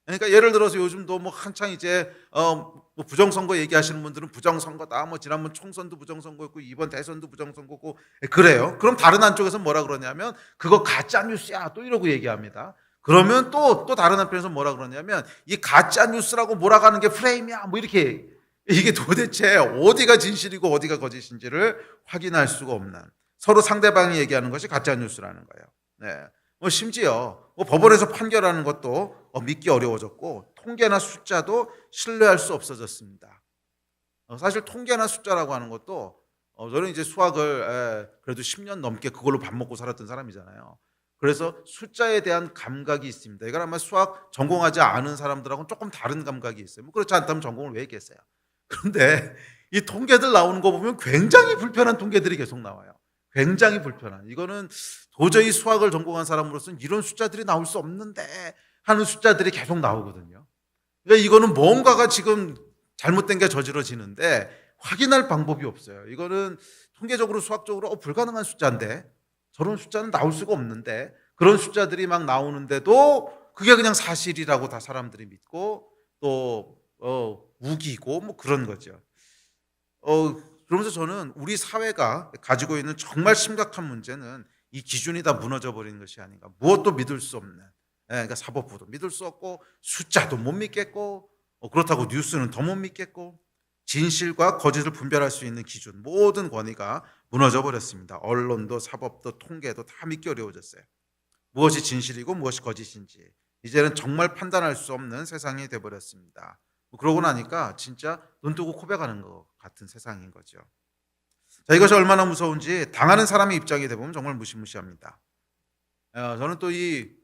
그러니까 예를 들어서 요즘도 뭐 한창 이제 뭐 부정선거 얘기하시는 분들은 부정선거다. 뭐 지난번 총선도 부정선거였고 이번 대선도 부정선거고 그래요. 그럼 다른 한쪽에서 뭐라 그러냐면 그거 가짜 뉴스야 또 이러고 얘기합니다. 그러면 또 다른 한편에서 뭐라 그러냐면 이 가짜 뉴스라고 몰아가는 게 프레임이야. 뭐 이렇게 이게 도대체 어디가 진실이고 어디가 거짓인지를 확인할 수가 없는 서로 상대방이 얘기하는 것이 가짜 뉴스라는 거예요. 네. 뭐 심지어 뭐 법원에서 판결하는 것도 믿기 어려워졌고 통계나 숫자도 신뢰할 수 없어졌습니다. 사실 통계나 숫자라고 하는 것도 저는 이제 수학을 그래도 10년 넘게 그걸로 밥 먹고 살았던 사람이잖아요. 그래서 숫자에 대한 감각이 있습니다. 이건 아마 수학 전공하지 않은 사람들하고는 조금 다른 감각이 있어요. 뭐 그렇지 않다면 전공을 왜 했겠어요. 그런데 이 통계들 나오는 거 보면 굉장히 불편한 통계들이 계속 나와요. 굉장히 불편한. 이거는 도저히 수학을 전공한 사람으로서는 이런 숫자들이 나올 수 없는데 하는 숫자들이 계속 나오거든요. 그러니까 이거는 뭔가가 지금 잘못된 게 저지러지는데 확인할 방법이 없어요. 이거는 통계적으로 수학적으로 불가능한 숫자인데 저런 숫자는 나올 수가 없는데 그런 숫자들이 막 나오는데도 그게 그냥 사실이라고 다 사람들이 믿고 또 우기고 뭐 그런 거죠. 그러면서 저는 우리 사회가 가지고 있는 정말 심각한 문제는 이 기준이 다 무너져 버리는 것이 아닌가. 무엇도 믿을 수 없는. 그러니까 사법부도 믿을 수 없고 숫자도 못 믿겠고 그렇다고 뉴스는 더 못 믿겠고 진실과 거짓을 분별할 수 있는 기준 모든 권위가 무너져 버렸습니다. 언론도 사법도 통계도 다 믿기 어려워졌어요. 무엇이 진실이고 무엇이 거짓인지 이제는 정말 판단할 수 없는 세상이 돼버렸습니다. 그러고 나니까 진짜 눈 뜨고 코백하는 것 같은 세상인 거죠. 자, 이것이 얼마나 무서운지 당하는 사람의 입장이 되보면 정말 무시무시합니다. 저는 또 이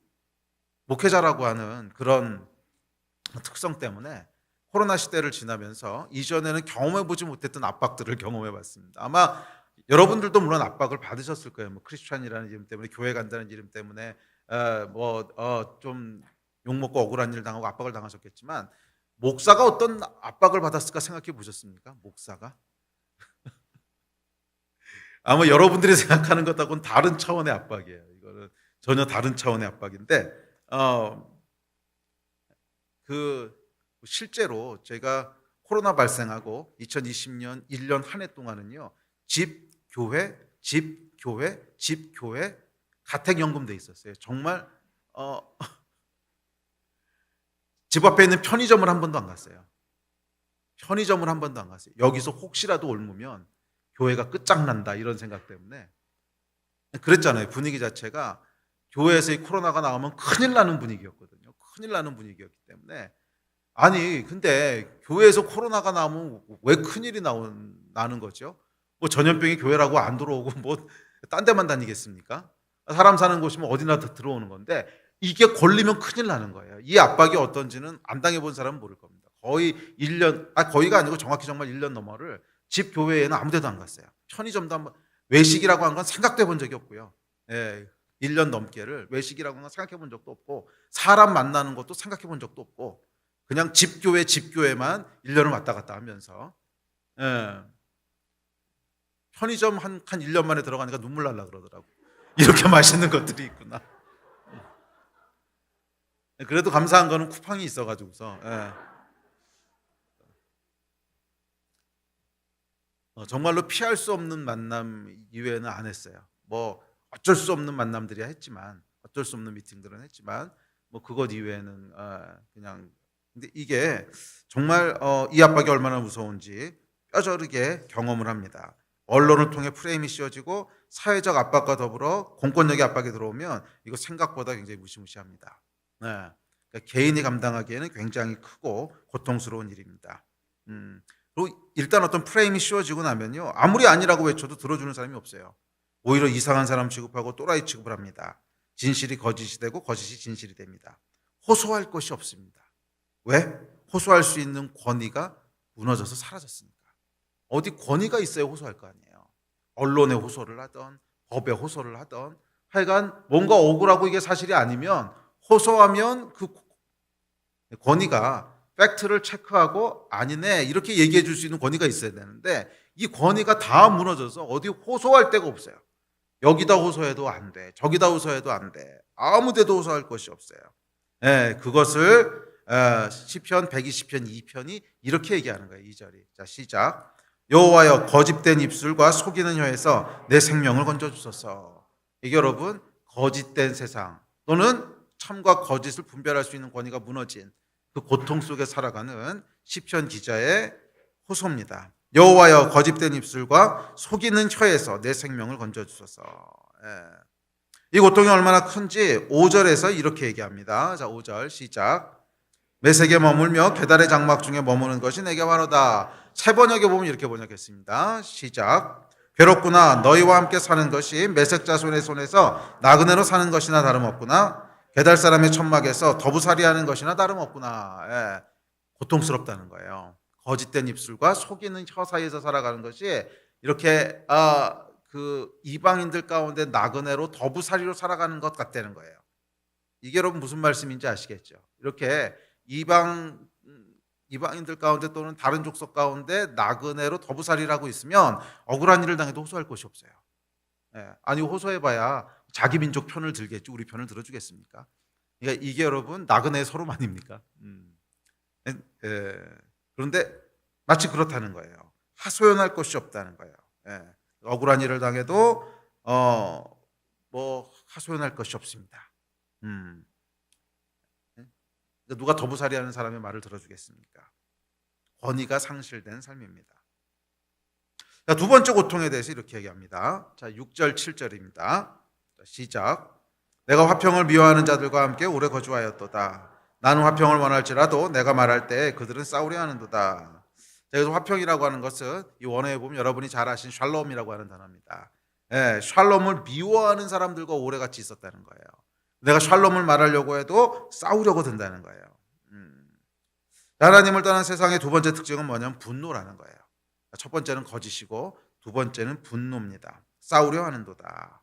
목회자라고 하는 그런 특성 때문에 코로나 시대를 지나면서 이전에는 경험해보지 못했던 압박들을 경험해봤습니다. 아마 여러분들도 물론 압박을 받으셨을 거예요. 뭐 크리스찬이라는 이름 때문에 교회 간다는 이름 때문에 좀 욕먹고 억울한 일 당하고 압박을 당하셨겠지만 목사가 어떤 압박을 받았을까 생각해 보셨습니까? 목사가? 아마 여러분들이 생각하는 것하고는 다른 차원의 압박이에요. 이거는 전혀 다른 차원의 압박인데 그 실제로 제가 코로나 발생하고 2020년 1년 한 해 동안은요. 집, 교회, 집, 교회, 집, 교회 가택연금 돼 있었어요. 정말 집 앞에 있는 편의점을 한 번도 안 갔어요. 편의점을 한 번도 안 갔어요. 여기서 혹시라도 옮으면 교회가 끝장난다 이런 생각 때문에 그랬잖아요. 분위기 자체가 교회에서 이 코로나가 나오면 큰일 나는 분위기였거든요. 큰일 나는 분위기였기 때문에 아니 근데 교회에서 코로나가 나오면 왜 큰일이 나는 거죠? 뭐 전염병이 교회라고 안 들어오고 뭐 딴 데만 다니겠습니까? 사람 사는 곳이면 어디나 다 들어오는 건데 이게 걸리면 큰일 나는 거예요. 이 압박이 어떤지는 안 당해본 사람은 모를 겁니다. 거의 1년, 거의가 아니고 정확히 정말 1년 넘어를 집 교회에는 아무 데도 안 갔어요. 편의점도 한번 외식이라고 한 건 생각도 해본 적이 없고요. 1년 넘게를 외식이라고 한 건 생각해 본 적도 없고 사람 만나는 것도 생각해 본 적도 없고 그냥 집교회만 1년을 왔다 갔다 하면서 편의점 한 1년 만에 들어가니까 눈물 날라 그러더라고. 이렇게 맛있는 것들이 있구나. 그래도 감사한 거는 쿠팡이 있어가지고서 정말로 피할 수 없는 만남 이외에는 안 했어요. 뭐 어쩔 수 없는 만남들이야 했지만 어쩔 수 없는 미팅들은 했지만 뭐 그것 이외에는 그냥 근데 이게 정말 이 압박이 얼마나 무서운지 뼈저리게 경험을 합니다. 언론을 통해 프레임이 씌워지고 사회적 압박과 더불어 공권력의 압박이 들어오면 이거 생각보다 굉장히 무시무시합니다. 그러니까 개인이 감당하기에는 굉장히 크고 고통스러운 일입니다. 그리고 일단 어떤 프레임이 씌워지고 나면요 아무리 아니라고 외쳐도 들어주는 사람이 없어요. 오히려 이상한 사람 취급하고 또라이 취급을 합니다. 진실이 거짓이 되고 거짓이 진실이 됩니다. 호소할 것이 없습니다. 왜? 호소할 수 있는 권위가 무너져서 사라졌으니까. 어디 권위가 있어야 호소할 거 아니에요. 언론에 호소를 하던 법에 호소를 하던 하여간 뭔가 억울하고 이게 사실이 아니면 호소하면 그 권위가 팩트를 체크하고 아니네 이렇게 얘기해 줄 수 있는 권위가 있어야 되는데 이 권위가 다 무너져서 어디 호소할 데가 없어요. 여기다 호소해도 안 돼. 저기다 호소해도 안 돼. 아무 데도 호소할 것이 없어요. 예, 그것을 시편 120편 2편이 이렇게 얘기하는 거예요. 2절이. 자, 시작. 여호와여 거짓된 입술과 속이는 혀에서 내 생명을 건져 주소서. 이게 여러분 거짓된 세상 또는 참과 거짓을 분별할 수 있는 권위가 무너진 그 고통 속에 살아가는 시편 기자의 호소입니다. 여호와여 거짓된 입술과 속이는 혀에서 내 생명을 건져 주소서. 예. 이 고통이 얼마나 큰지 5절에서 이렇게 얘기합니다. 자, 5절 시작. 메색에 머물며 계달의 장막 중에 머무는 것이 내게 화로다. 새 번역에 보면 이렇게 번역했습니다. 시작. 괴롭구나. 너희와 함께 사는 것이 메색 자손의 손에서 나그네로 사는 것이나 다름없구나. 계달 사람의 천막에서 더부살이하는 것이나 다름없구나. 예. 고통스럽다는 거예요. 거짓된 입술과 속이는 혀 사이에서 살아가는 것이 이렇게 그 이방인들 가운데 나그네로 더부살이로 살아가는 것 같다는 거예요. 이게 여러분 무슨 말씀인지 아시겠죠? 이렇게 이방인들 가운데 또는 다른 족속 가운데 나그네로 더부살이라고 있으면 억울한 일을 당해도 호소할 것이 없어요. 예, 아니 호소해봐야 자기 민족 편을 들겠지 우리 편을 들어주겠습니까? 그러니까 이게 여러분 나그네 서름 아닙니까? 그런데 마치 그렇다는 거예요. 하소연할 것이 없다는 거예요. 예, 억울한 일을 당해도 뭐 하소연할 것이 없습니다. 누가 더부살이하는 사람의 말을 들어주겠습니까? 권위가 상실된 삶입니다. 자, 두 번째 고통에 대해서 이렇게 얘기합니다. 자, 6절 7절입니다. 자, 시작. 내가 화평을 미워하는 자들과 함께 오래 거주하였도다. 나는 화평을 원할지라도 내가 말할 때 그들은 싸우려 하는도다. 여기서 화평이라고 하는 것은 이 원어에 보면 여러분이 잘 아신 샬롬이라고 하는 단어입니다. 예, 샬롬을 미워하는 사람들과 오래 같이 있었다는 거예요. 내가 샬롬을 말하려고 해도 싸우려고 든다는 거예요. 하나님을 떠난 세상의 두 번째 특징은 뭐냐면 분노라는 거예요. 첫 번째는 거짓이고 두 번째는 분노입니다. 싸우려 하는도다.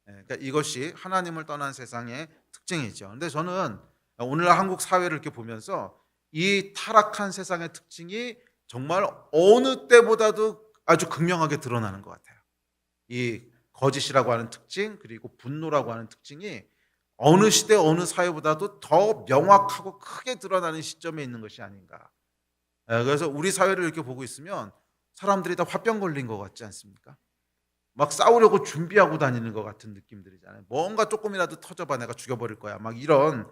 그러니까 이것이 하나님을 떠난 세상의 특징이죠. 그런데 저는 오늘날 한국 사회를 이렇게 보면서 이 타락한 세상의 특징이 정말 어느 때보다도 아주 극명하게 드러나는 것 같아요. 이 거짓이라고 하는 특징 그리고 분노라고 하는 특징이 어느 시대 어느 사회보다도 더 명확하고 크게 드러나는 시점에 있는 것이 아닌가. 그래서 우리 사회를 이렇게 보고 있으면 사람들이 다 화병 걸린 것 같지 않습니까? 막 싸우려고 준비하고 다니는 것 같은 느낌들이잖아요. 뭔가 조금이라도 터져봐 내가 죽여버릴 거야. 막 이런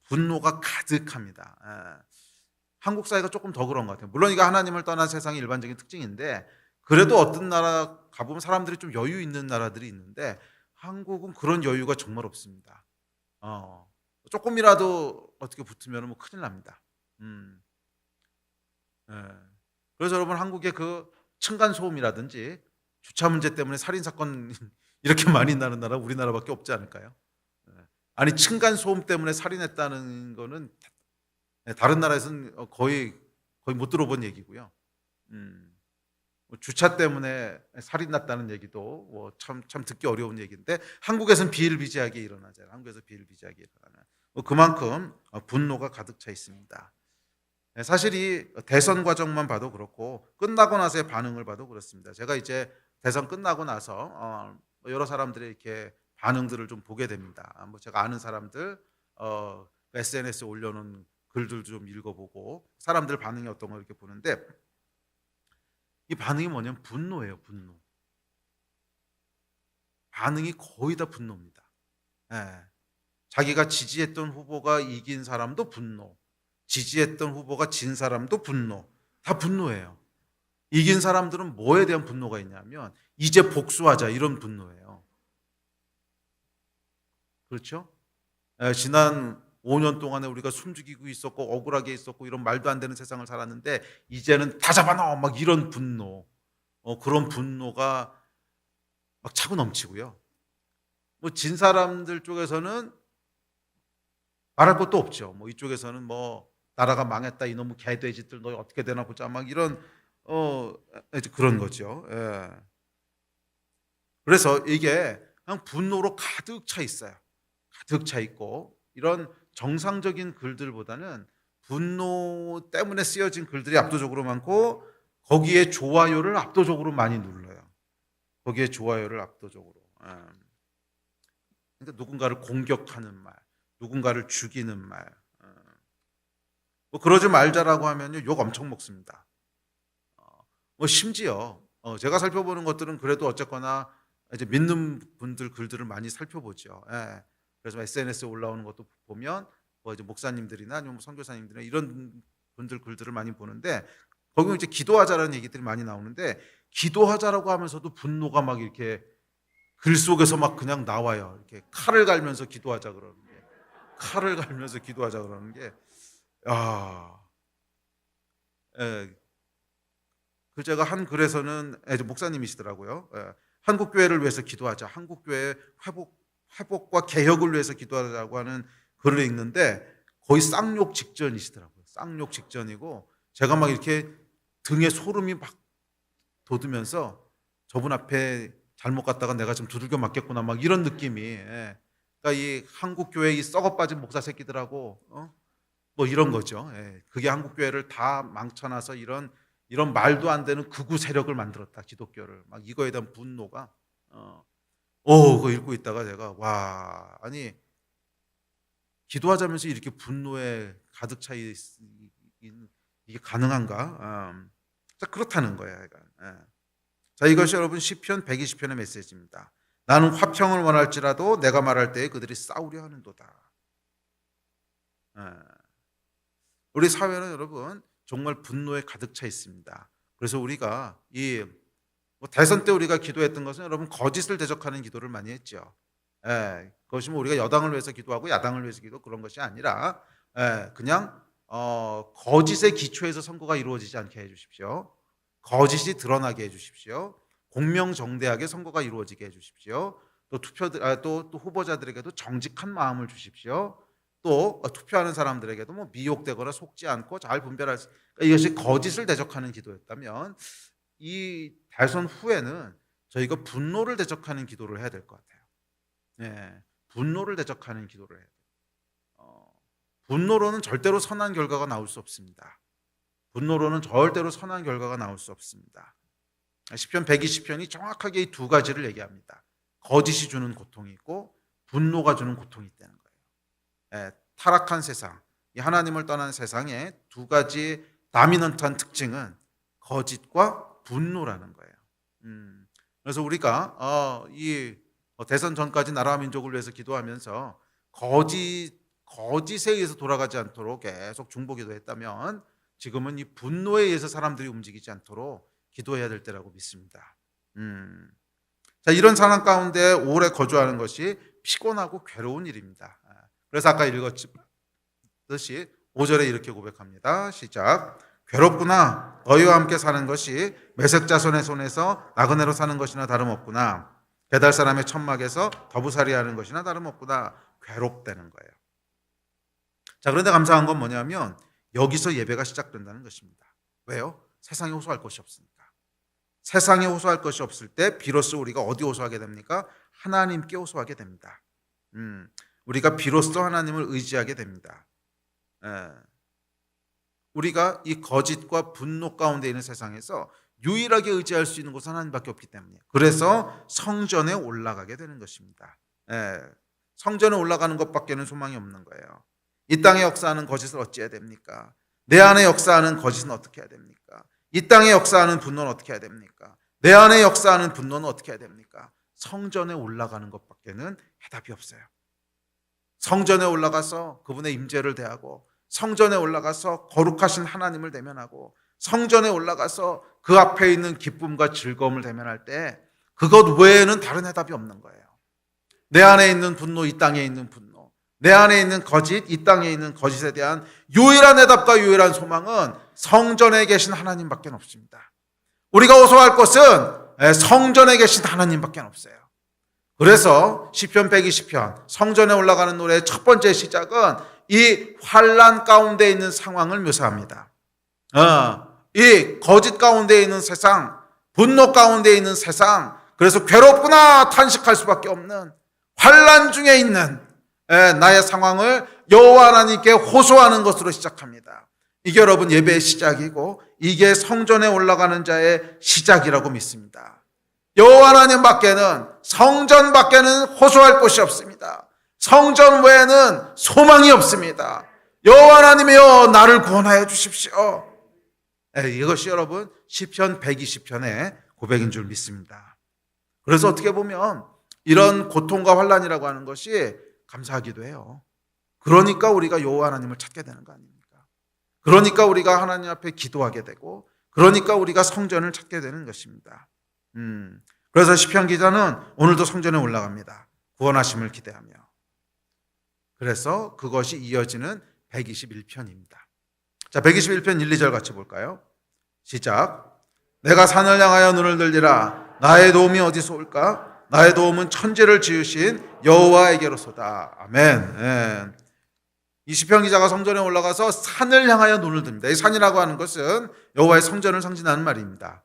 분노가 가득합니다. 한국 사회가 조금 더 그런 것 같아요. 물론 이거 하나님을 떠난 세상의 일반적인 특징인데 그래도 어떤 나라 가보면 사람들이 좀 여유 있는 나라들이 있는데 한국은 그런 여유가 정말 없습니다. 조금이라도 어떻게 붙으면 뭐 큰일 납니다. 그래서 여러분 한국의 그 층간 소음이라든지 주차 문제 때문에 살인 사건 이렇게 많이 나는 나라 우리나라밖에 없지 않을까요? 아니 층간 소음 때문에 살인했다는 거는 다른 나라에서는 거의 못 들어본 얘기고요. 주차 때문에 살인 났다는 얘기도 참 듣기 어려운 얘기인데 한국에서는 비일비재하게 일어나잖아요. 한국에서 비일비재하게 일어나는 그만큼 분노가 가득 차 있습니다. 사실 이 대선 과정만 봐도 그렇고 끝나고 나서의 반응을 봐도 그렇습니다. 제가 이제 대선 끝나고 나서 여러 사람들의 이렇게 반응들을 좀 보게 됩니다. 뭐 제가 아는 사람들 SNS에 올려놓은 글들도 좀 읽어보고 사람들 반응이 어떤 걸 이렇게 보는데 이 반응이 뭐냐면 분노예요. 분노. 반응이 거의 다 분노입니다. 자기가 지지했던 후보가 이긴 사람도 분노, 지지했던 후보가 진 사람도 분노, 다 분노예요. 이긴 사람들은 뭐에 대한 분노가 있냐면 이제 복수하자 이런 분노예요. 그렇죠? 지난 5년 동안에 우리가 숨죽이고 있었고 억울하게 있었고 이런 말도 안 되는 세상을 살았는데 이제는 다 잡아넣어 막 이런 분노, 그런 분노가 막 차고 넘치고요. 뭐 진 사람들 쪽에서는 말할 것도 없죠. 뭐 이쪽에서는 뭐 나라가 망했다 이놈의 개돼지들 너 어떻게 되나 보자 막 이런 그런 거죠. 그래서 이게 그냥 분노로 가득 차 있어요. 가득 차 있고 이런 정상적인 글들보다는 분노 때문에 쓰여진 글들이 압도적으로 많고 거기에 좋아요를 압도적으로 많이 눌러요. 거기에 좋아요를 압도적으로. 그러니까 누군가를 공격하는 말, 누군가를 죽이는 말. 뭐 그러지 말자라고 하면요 욕 엄청 먹습니다. 뭐 심지어 제가 살펴보는 것들은 그래도 어쨌거나 이제 믿는 분들 글들을 많이 살펴보죠. 예. 그래서 SNS에 올라오는 것도 보면 뭐 이제 목사님들이나 아니면 뭐 선교사님들이나 이런 분들 글들을 많이 보는데 거기 이제 기도하자라는 얘기들이 많이 나오는데 기도하자라고 하면서도 분노가 막 이렇게 글 속에서 막 그냥 나와요. 이렇게 칼을 갈면서 기도하자 그러는 게 칼을 갈면서 기도하자 그러는 게 예. 그 제가 한 글에서는 목사님이시더라고요. 예. 한국 교회를 위해서 기도하자. 한국 교회 회복과 개혁을 위해서 기도하자고 하는 글을 읽는데 거의 쌍욕 직전이시더라고요. 쌍욕 직전이고 제가 막 이렇게 등에 소름이 막 돋으면서 저분 앞에 잘못 갔다가 내가 좀 두들겨 맞겠구나 막 이런 느낌이. 예. 그러니까 이 한국 교회 이 썩어 빠진 목사 새끼들하고 뭐 이런 거죠. 예. 그게 한국 교회를 다 망쳐놔서 이런 말도 안 되는 극우 세력을 만들었다 기독교를 막 이거에 대한 분노가 그거 읽고 있다가 제가 와 아니 기도하자면서 이렇게 분노에 가득 차 이게 가능한가? 자 그렇다는 거예요. 자 이것이 여러분 시편 120편의 메시지입니다. 나는 화평을 원할지라도 내가 말할 때에 그들이 싸우려 하는도다. 우리 사회는 여러분 정말 분노에 가득 차 있습니다. 그래서 우리가 대선 때 우리가 기도했던 것은 여러분 거짓을 대적하는 기도를 많이 했죠. 그것이 뭐 우리가 여당을 위해서 기도하고 야당을 위해서 기도 그런 것이 아니라 그냥 거짓의 기초에서 선거가 이루어지지 않게 해주십시오. 거짓이 드러나게 해주십시오. 공명정대하게 선거가 이루어지게 해주십시오. 또 후보자들에게도 정직한 마음을 주십시오. 또 투표하는 사람들에게도 뭐 미혹되거나 속지 않고 잘 분별할 수 이것이 거짓을 대적하는 기도였다면 이 대선 후에는 저희가 분노를 대적하는 기도를 해야 될 것 같아요. 분노를 대적하는 기도를 해야 돼요. 분노로는 절대로 선한 결과가 나올 수 없습니다. 분노로는 절대로 선한 결과가 나올 수 없습니다. 시편 120편이 정확하게 이 두 가지를 얘기합니다. 거짓이 주는 고통이 있고 분노가 주는 고통이 있다는 거예요. 타락한 세상, 이 하나님을 떠난 세상의 두 가지 다미넌트한 특징은 거짓과 분노라는 거예요. 그래서 우리가 이 대선 전까지 나라와 민족을 위해서 기도하면서 거짓에 의해서 돌아가지 않도록 계속 중보기도 했다면 지금은 이 분노에 의해서 사람들이 움직이지 않도록 기도해야 될 때라고 믿습니다. 자, 이런 상황 가운데 오래 거주하는 것이 피곤하고 괴로운 일입니다. 그래서 아까 읽었듯이 5절에 이렇게 고백합니다. 시작. 괴롭구나. 너희와 함께 사는 것이 매색자손의 손에서 나그네로 사는 것이나 다름없구나. 배달 사람의 천막에서 더부살이하는 것이나 다름없구나. 괴롭다는 거예요. 자, 그런데 감사한 건 뭐냐면 여기서 예배가 시작된다는 것입니다. 왜요? 세상에 호소할 것이 없으니까. 세상에 호소할 것이 없을 때 비로소 우리가 어디 호소하게 됩니까? 하나님께 호소하게 됩니다. 우리가 비로소 하나님을 의지하게 됩니다. 우리가 이 거짓과 분노 가운데 있는 세상에서 유일하게 의지할 수 있는 곳은 하나님밖에 없기 때문에 그래서 성전에 올라가게 되는 것입니다. 성전에 올라가는 것밖에는 소망이 없는 거예요. 이 땅에 역사하는 거짓을 어찌해야 됩니까? 내 안에 역사하는 거짓은 어떻게 해야 됩니까? 이 땅에 역사하는 분노는 어떻게 해야 됩니까? 내 안에 역사하는 분노는 어떻게 해야 됩니까? 성전에 올라가는 것밖에는 해답이 없어요. 성전에 올라가서 그분의 임재를 대하고 성전에 올라가서 거룩하신 하나님을 대면하고 성전에 올라가서 그 앞에 있는 기쁨과 즐거움을 대면할 때 그것 외에는 다른 해답이 없는 거예요. 내 안에 있는 분노, 이 땅에 있는 분노, 내 안에 있는 거짓, 이 땅에 있는 거짓에 대한 유일한 해답과 유일한 소망은 성전에 계신 하나님밖에 없습니다. 우리가 호소할 것은 성전에 계신 하나님밖에 없어요. 그래서 시편 120편 성전에 올라가는 노래의 첫 번째 시작은 이 환난 가운데 있는 상황을 묘사합니다. 이 거짓 가운데 있는 세상, 분노 가운데 있는 세상, 그래서 괴롭구나 탄식할 수밖에 없는 환난 중에 있는 나의 상황을 여호와 하나님께 호소하는 것으로 시작합니다. 이게 여러분 예배의 시작이고 이게 성전에 올라가는 자의 시작이라고 믿습니다. 여호와 하나님 밖에는, 성전 밖에는 호소할 곳이 없습니다. 성전 외에는 소망이 없습니다. 여호와 하나님이여 나를 구원하여 주십시오. 이것이 여러분 시편 120편의 고백인 줄 믿습니다. 그래서 어떻게 보면 이런 고통과 환난이라고 하는 것이 감사하기도 해요. 그러니까 우리가 여호와 하나님을 찾게 되는 거 아닙니까? 그러니까 우리가 하나님 앞에 기도하게 되고, 그러니까 우리가 성전을 찾게 되는 것입니다. 그래서 시편 기자는 오늘도 성전에 올라갑니다. 구원하심을 기대하며. 그래서 그것이 이어지는 121편입니다. 자, 121편 1, 2절 같이 볼까요? 시작. 내가 산을 향하여 눈을 들리라. 나의 도움이 어디서 올까? 나의 도움은 천지를 지으신 여호와에게로소다. 아멘. 이 시편 기자가 성전에 올라가서 산을 향하여 눈을 듭니다. 이 산이라고 하는 것은 여호와의 성전을 상징하는 말입니다.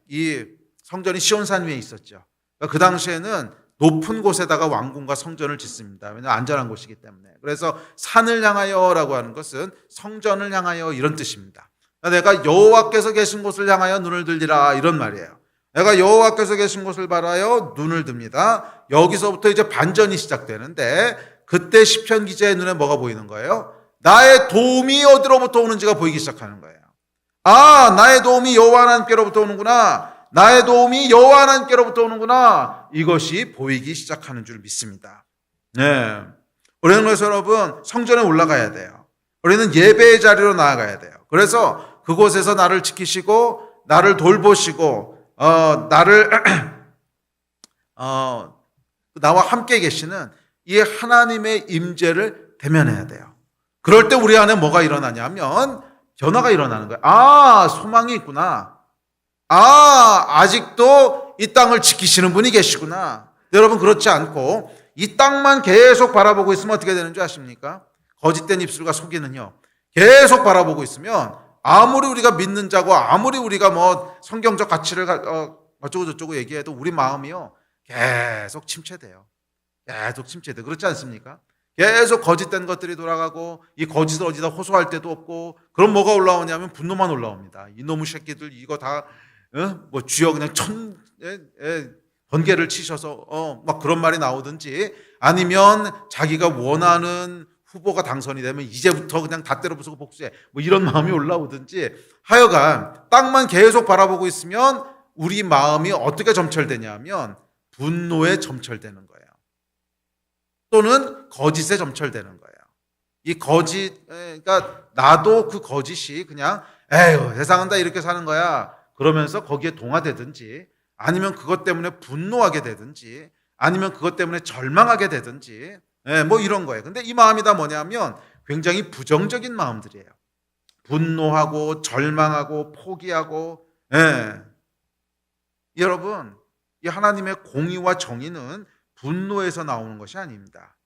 이 성전이 시온산 위에 있었죠. 그 당시에는 높은 곳에다가 왕궁과 성전을 짓습니다. 왜냐하면 안전한 곳이기 때문에. 그래서 산을 향하여라고 하는 것은 성전을 향하여 이런 뜻입니다. 내가 여호와께서 계신 곳을 향하여 눈을 들리라 이런 말이에요. 내가 여호와께서 계신 곳을 바라여 눈을 듭니다. 여기서부터 이제 반전이 시작되는데 그때 시편 기자의 눈에 뭐가 보이는 거예요? 나의 도움이 어디로부터 오는지가 보이기 시작하는 거예요. 아, 나의 도움이 여호와 하나님께로부터 오는구나. 나의 도움이 여호와 하나님께로부터 오는구나. 이것이 보이기 시작하는 줄 믿습니다. 네. 우리는 그래서 여러분 성전에 올라가야 돼요. 우리는 예배의 자리로 나아가야 돼요. 그래서 그곳에서 나를 지키시고 나를 돌보시고 나를 나와 함께 계시는 이 하나님의 임재를 대면해야 돼요. 그럴 때 우리 안에 뭐가 일어나냐면 변화가 일어나는 거예요. 아, 소망이 있구나. 아, 아직도 이 땅을 지키시는 분이 계시구나. 여러분 그렇지 않고 이 땅만 계속 바라보고 있으면 어떻게 되는 줄 아십니까? 거짓된 입술과 속이는요. 계속 바라보고 있으면 아무리 우리가 믿는 자고 아무리 우리가 뭐 성경적 가치를 어쩌고 저쩌고 얘기해도 우리 마음이요. 계속 침체돼요. 계속 침체돼요. 그렇지 않습니까? 계속 거짓된 것들이 돌아가고 이 거짓을 어디다 호소할 때도 없고 그럼 뭐가 올라오냐면 분노만 올라옵니다. 이놈의 새끼들 이거 다 뭐 쥐어 그냥 번개를 치셔서 막 그런 말이 나오든지 아니면 자기가 원하는 후보가 당선이 되면 이제부터 그냥 다 때려 부수고 복수해 뭐 이런 마음이 올라오든지 하여간 땅만 계속 바라보고 있으면 우리 마음이 어떻게 점철되냐면 분노에 점철되는 거예요. 또는 거짓에 점철되는 거예요. 이 거짓, 그러니까 나도 그 거짓이 그냥 에휴 세상은 다 이렇게 사는 거야 그러면서 거기에 동화되든지 아니면 그것 때문에 분노하게 되든지 아니면 그것 때문에 절망하게 되든지 뭐 이런 거예요. 근데 이 마음이 다 뭐냐면 굉장히 부정적인 마음들이에요. 분노하고 절망하고 포기하고 여러분 이 하나님의 공의와 정의는 분노에서 나오는 것이 아닙니다.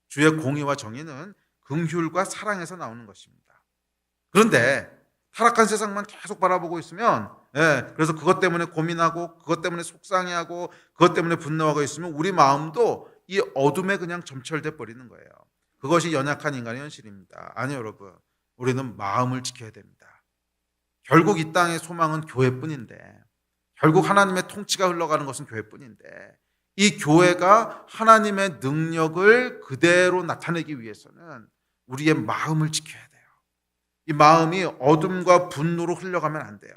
주의 공의와 정의는 긍휼과 사랑에서 나오는 것입니다. 그런데 타락한 세상만 계속 바라보고 있으면 그래서 그것 때문에 고민하고 그것 때문에 속상해하고 그것 때문에 분노하고 있으면 우리 마음도 이 어둠에 그냥 점철돼 버리는 거예요. 그것이 연약한 인간의 현실입니다. 아니요 여러분 우리는 마음을 지켜야 됩니다. 결국 이 땅의 소망은 교회뿐인데 결국 하나님의 통치가 흘러가는 것은 교회뿐인데 이 교회가 하나님의 능력을 그대로 나타내기 위해서는 우리의 마음을 지켜야 돼요. 이 마음이 어둠과 분노로 흘러가면 안 돼요.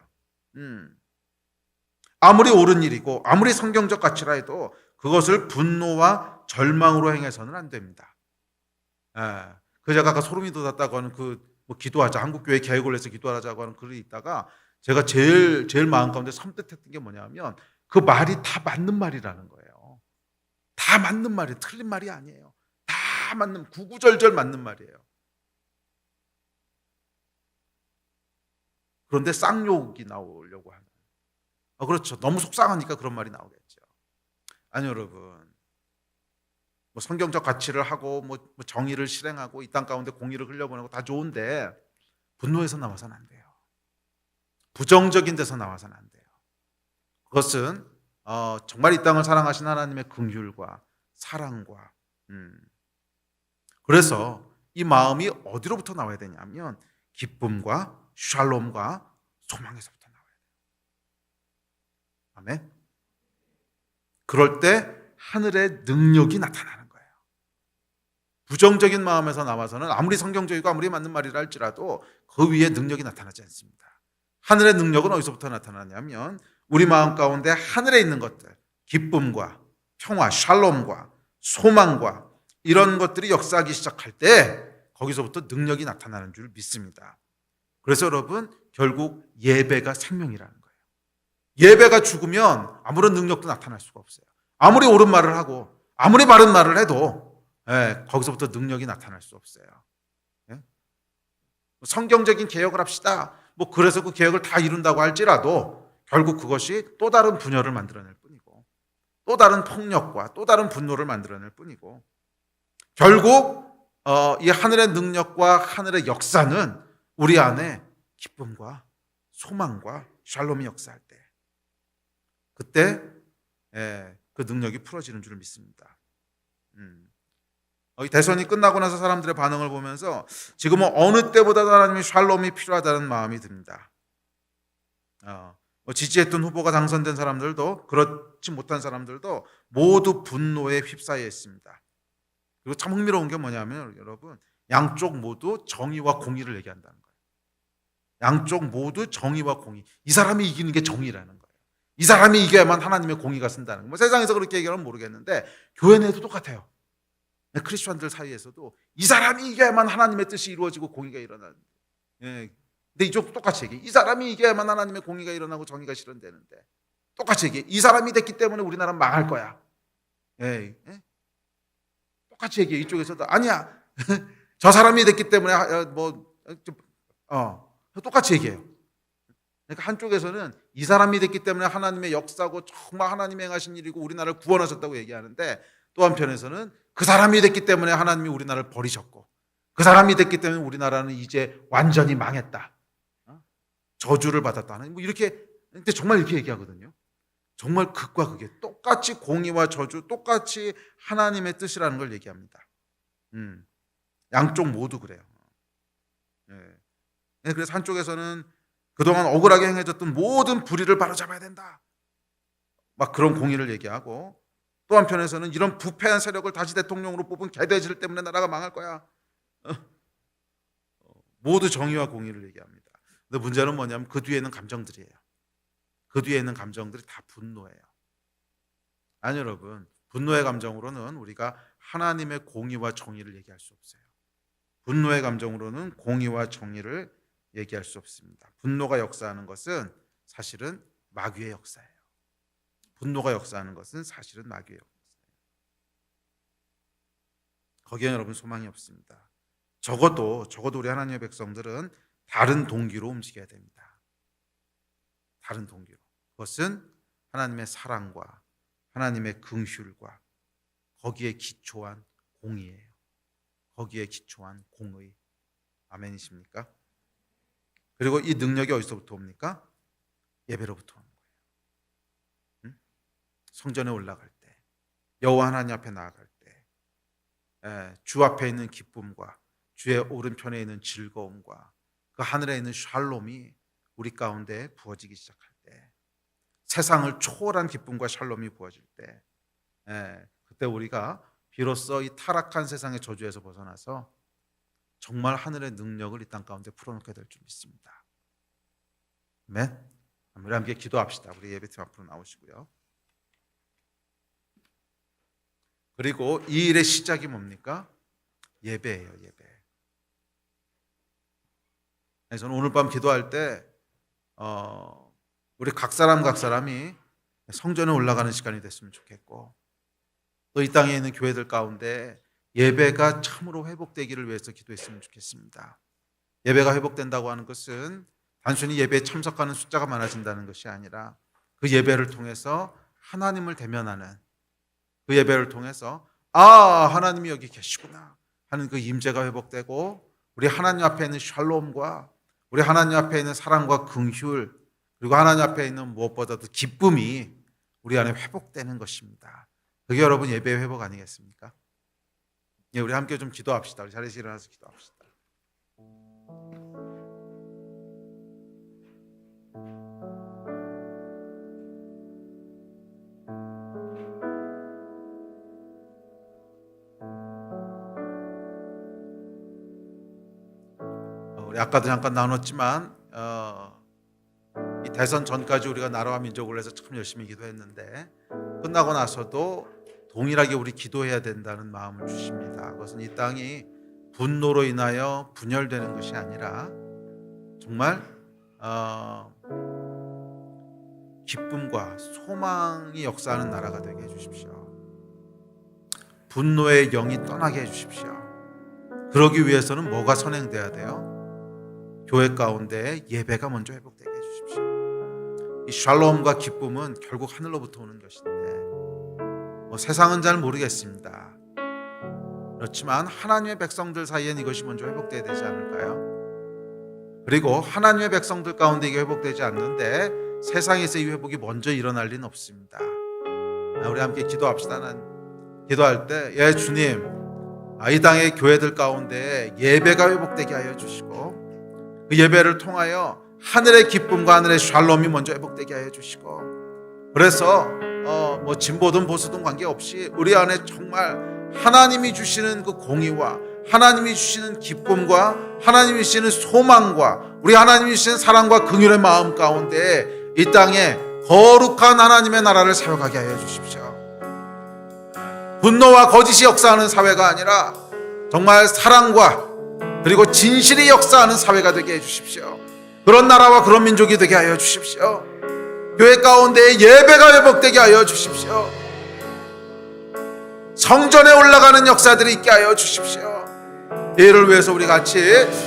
아무리 옳은 일이고 아무리 성경적 가치라 해도 그것을 분노와 절망으로 행해서는 안 됩니다. 그 제가 아까 소름이 돋았다고 하는 뭐 기도하자 한국교회 계획을 해서 기도하자고 하는 글이 있다가 제가 제일 마음 가운데 섬뜩했던 게 뭐냐면 그 말이 다 맞는 말이라는 거예요. 다 맞는 말이에요. 틀린 말이 아니에요. 다 맞는 구구절절 맞는 말이에요. 그런데 쌍욕이 나오려고 하는. 그렇죠. 너무 속상하니까 그런 말이 나오겠죠. 아니 여러분, 뭐 성경적 가치를 하고 뭐 정의를 실행하고 이 땅 가운데 공의를 흘려보내고 다 좋은데 분노에서 나와서는 안 돼요. 부정적인 데서 나와서는 안 돼요. 그것은 정말 이 땅을 사랑하신 하나님의 긍휼과 사랑과 그래서 이 마음이 어디로부터 나와야 되냐면 기쁨과 샬롬과 소망에서부터 나와야 돼요. 아멘. 그럴 때 하늘의 능력이 나타나는 거예요. 부정적인 마음에서 나와서는 아무리 성경적이고 아무리 맞는 말이라 할지라도 그 위에 능력이 나타나지 않습니다. 하늘의 능력은 어디서부터 나타나냐면 우리 마음 가운데 하늘에 있는 것들, 기쁨과 평화, 샬롬과 소망과 이런 것들이 역사하기 시작할 때 거기서부터 능력이 나타나는 줄 믿습니다. 그래서 여러분, 결국 예배가 생명이라는 거예요. 예배가 죽으면 아무런 능력도 나타날 수가 없어요. 아무리 옳은 말을 하고 아무리 바른 말을 해도 거기서부터 능력이 나타날 수 없어요. 성경적인 개혁을 합시다. 그래서 그 개혁을 다 이룬다고 할지라도 결국 그것이 또 다른 분열을 만들어낼 뿐이고 또 다른 폭력과 또 다른 분노를 만들어낼 뿐이고 결국 이 하늘의 능력과 하늘의 역사는 우리 안에 기쁨과 소망과 샬롬이 역사할 때 그때 그 능력이 풀어지는 줄 믿습니다. 이 대선이 끝나고 나서 사람들의 반응을 보면서 지금은 어느 때보다도 하나님의 샬롬이 필요하다는 마음이 듭니다. 지지했던 후보가 당선된 사람들도 그렇지 못한 사람들도 모두 분노에 휩싸여 있습니다. 그리고 참 흥미로운 게 뭐냐면 여러분, 양쪽 모두 정의와 공의를 얘기한다는 거예요. 양쪽 모두 정의와 공의. 이 사람이 이기는 게 정의라는 거예요. 이 사람이 이겨야만 하나님의 공의가 쓴다는 거예요. 세상에서 그렇게 얘기하면 모르겠는데 교회 내도 똑같아요. 크리스천들 사이에서도 이 사람이 이겨야만 하나님의 뜻이 이루어지고 공의가 일어나는. 근데 이쪽도 똑같이 얘기해. 이 사람이 이겨야만 하나님의 공의가 일어나고 정의가 실현되는데 똑같이 얘기해. 이 사람이 됐기 때문에 우리나라는 망할 거야. 똑같이 얘기해. 이쪽에서도 아니야. 저 사람이 됐기 때문에 똑같이 얘기해요. 그러니까 한쪽에서는 이 사람이 됐기 때문에 하나님의 역사고 정말 하나님이 행하신 일이고 우리나라를 구원하셨다고 얘기하는데 또 한편에서는 그 사람이 됐기 때문에 하나님이 우리나라를 버리셨고 그 사람이 됐기 때문에 우리나라는 이제 완전히 망했다. 저주를 받았다. 이렇게 근데 정말 이렇게 얘기하거든요. 정말 극과 극에 똑같이 공의와 저주, 똑같이 하나님의 뜻이라는 걸 얘기합니다. 양쪽 모두 그래요. 그래서 한쪽에서는 그동안 억울하게 행해졌던 모든 불의를 바로잡아야 된다. 막 그런 공의를 얘기하고 또 한편에서는 이런 부패한 세력을 다시 대통령으로 뽑은 개돼지들 때문에 나라가 망할 거야. 모두 정의와 공의를 얘기합니다. 근데 문제는 뭐냐면 그 뒤에는 감정들이에요. 그 뒤에 있는 감정들이 다 분노예요. 아니 여러분, 분노의 감정으로는 우리가 하나님의 공의와 정의를 얘기할 수 없어요. 분노의 감정으로는 공의와 정의를 얘기할 수 없습니다. 분노가 역사하는 것은 사실은 마귀의 역사예요. 분노가 역사하는 것은 사실은 마귀의 역사예요. 거기에 여러분 소망이 없습니다. 적어도 우리 하나님의 백성들은 다른 동기로 움직여야 됩니다. 다른 동기로. 그것은 하나님의 사랑과 하나님의 긍휼과 거기에 기초한 공의예요. 거기에 기초한 공의. 아멘이십니까? 그리고 이 능력이 어디서부터 옵니까? 예배로부터 오는 거예요. 성전에 올라갈 때, 여호와 하나님 앞에 나아갈 때, 주 앞에 있는 기쁨과 주의 오른편에 있는 즐거움과 그 하늘에 있는 샬롬이 우리 가운데 부어지기 시작할 때, 세상을 초월한 기쁨과 샬롬이 부어질 때, 그때 우리가 비로소 이 타락한 세상의 저주에서 벗어나서 정말 하늘의 능력을 이 땅 가운데 풀어놓게 될 줄 믿습니다. 아멘. 우리 함께 기도합시다. 우리 예배팀 앞으로 나오시고요. 그리고 이 일의 시작이 뭡니까? 예배예요. 예배. 저는 오늘 밤 기도할 때 우리 각 사람이 성전에 올라가는 시간이 됐으면 좋겠고 또 이 땅에 있는 교회들 가운데 예배가 참으로 회복되기를 위해서 기도했으면 좋겠습니다. 예배가 회복된다고 하는 것은 단순히 예배에 참석하는 숫자가 많아진다는 것이 아니라 그 예배를 통해서 하나님을 대면하는 그 예배를 통해서 하나님이 여기 계시구나 하는 그 임재가 회복되고 우리 하나님 앞에 있는 샬롬과 우리 하나님 앞에 있는 사랑과 긍휼 그리고 하나님 앞에 있는 무엇보다도 기쁨이 우리 안에 회복되는 것입니다. 그게 여러분 예배의 회복 아니겠습니까? 예, 우리 함께 좀 기도합시다. 우리 자리에서 일어나서 기도합시다. 우리 아까도 잠깐 나눴지만 이 대선 전까지 우리가 나라와 민족을 위해서 참 열심히 기도했는데 끝나고 나서도 동일하게 우리 기도해야 된다는 마음을 주십니다. 그것은 이 땅이 분노로 인하여 분열되는 것이 아니라 정말 기쁨과 소망이 역사하는 나라가 되게 해주십시오. 분노의 영이 떠나게 해주십시오. 그러기 위해서는 뭐가 선행돼야 돼요? 교회 가운데 예배가 먼저 회복되게 해주십시오. 이 샬롬과 기쁨은 결국 하늘로부터 오는 것인데 세상은 잘 모르겠습니다. 그렇지만 하나님의 백성들 사이엔 이것이 먼저 회복돼야 되지 않을까요? 그리고 하나님의 백성들 가운데 이게 회복되지 않는데 세상에서 이 회복이 먼저 일어날 리는 없습니다. 우리 함께 기도합시다. 난 기도할 때 주님, 이 땅의 교회들 가운데 예배가 회복되게 하여 주시고 그 예배를 통하여 하늘의 기쁨과 하늘의 샬롬이 먼저 회복되게 하여 주시고 그래서 진보든 보수든 관계없이 우리 안에 정말 하나님이 주시는 그 공의와 하나님이 주시는 기쁨과 하나님이 주시는 소망과 우리 하나님이 주시는 사랑과 긍휼의 마음 가운데 이 땅에 거룩한 하나님의 나라를 세워가게 하여 주십시오. 분노와 거짓이 역사하는 사회가 아니라 정말 사랑과 그리고 진실이 역사하는 사회가 되게 해주십시오. 그런 나라와 그런 민족이 되게 하여 주십시오. 교회 가운데 예배가 회복되게 하여 주십시오. 성전에 올라가는 역사들이 있게 하여 주십시오. 이를 위해서 우리 같이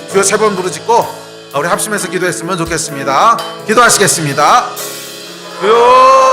주여 3번 부르짖고 우리 합심해서 기도했으면 좋겠습니다. 기도하시겠습니다. 주여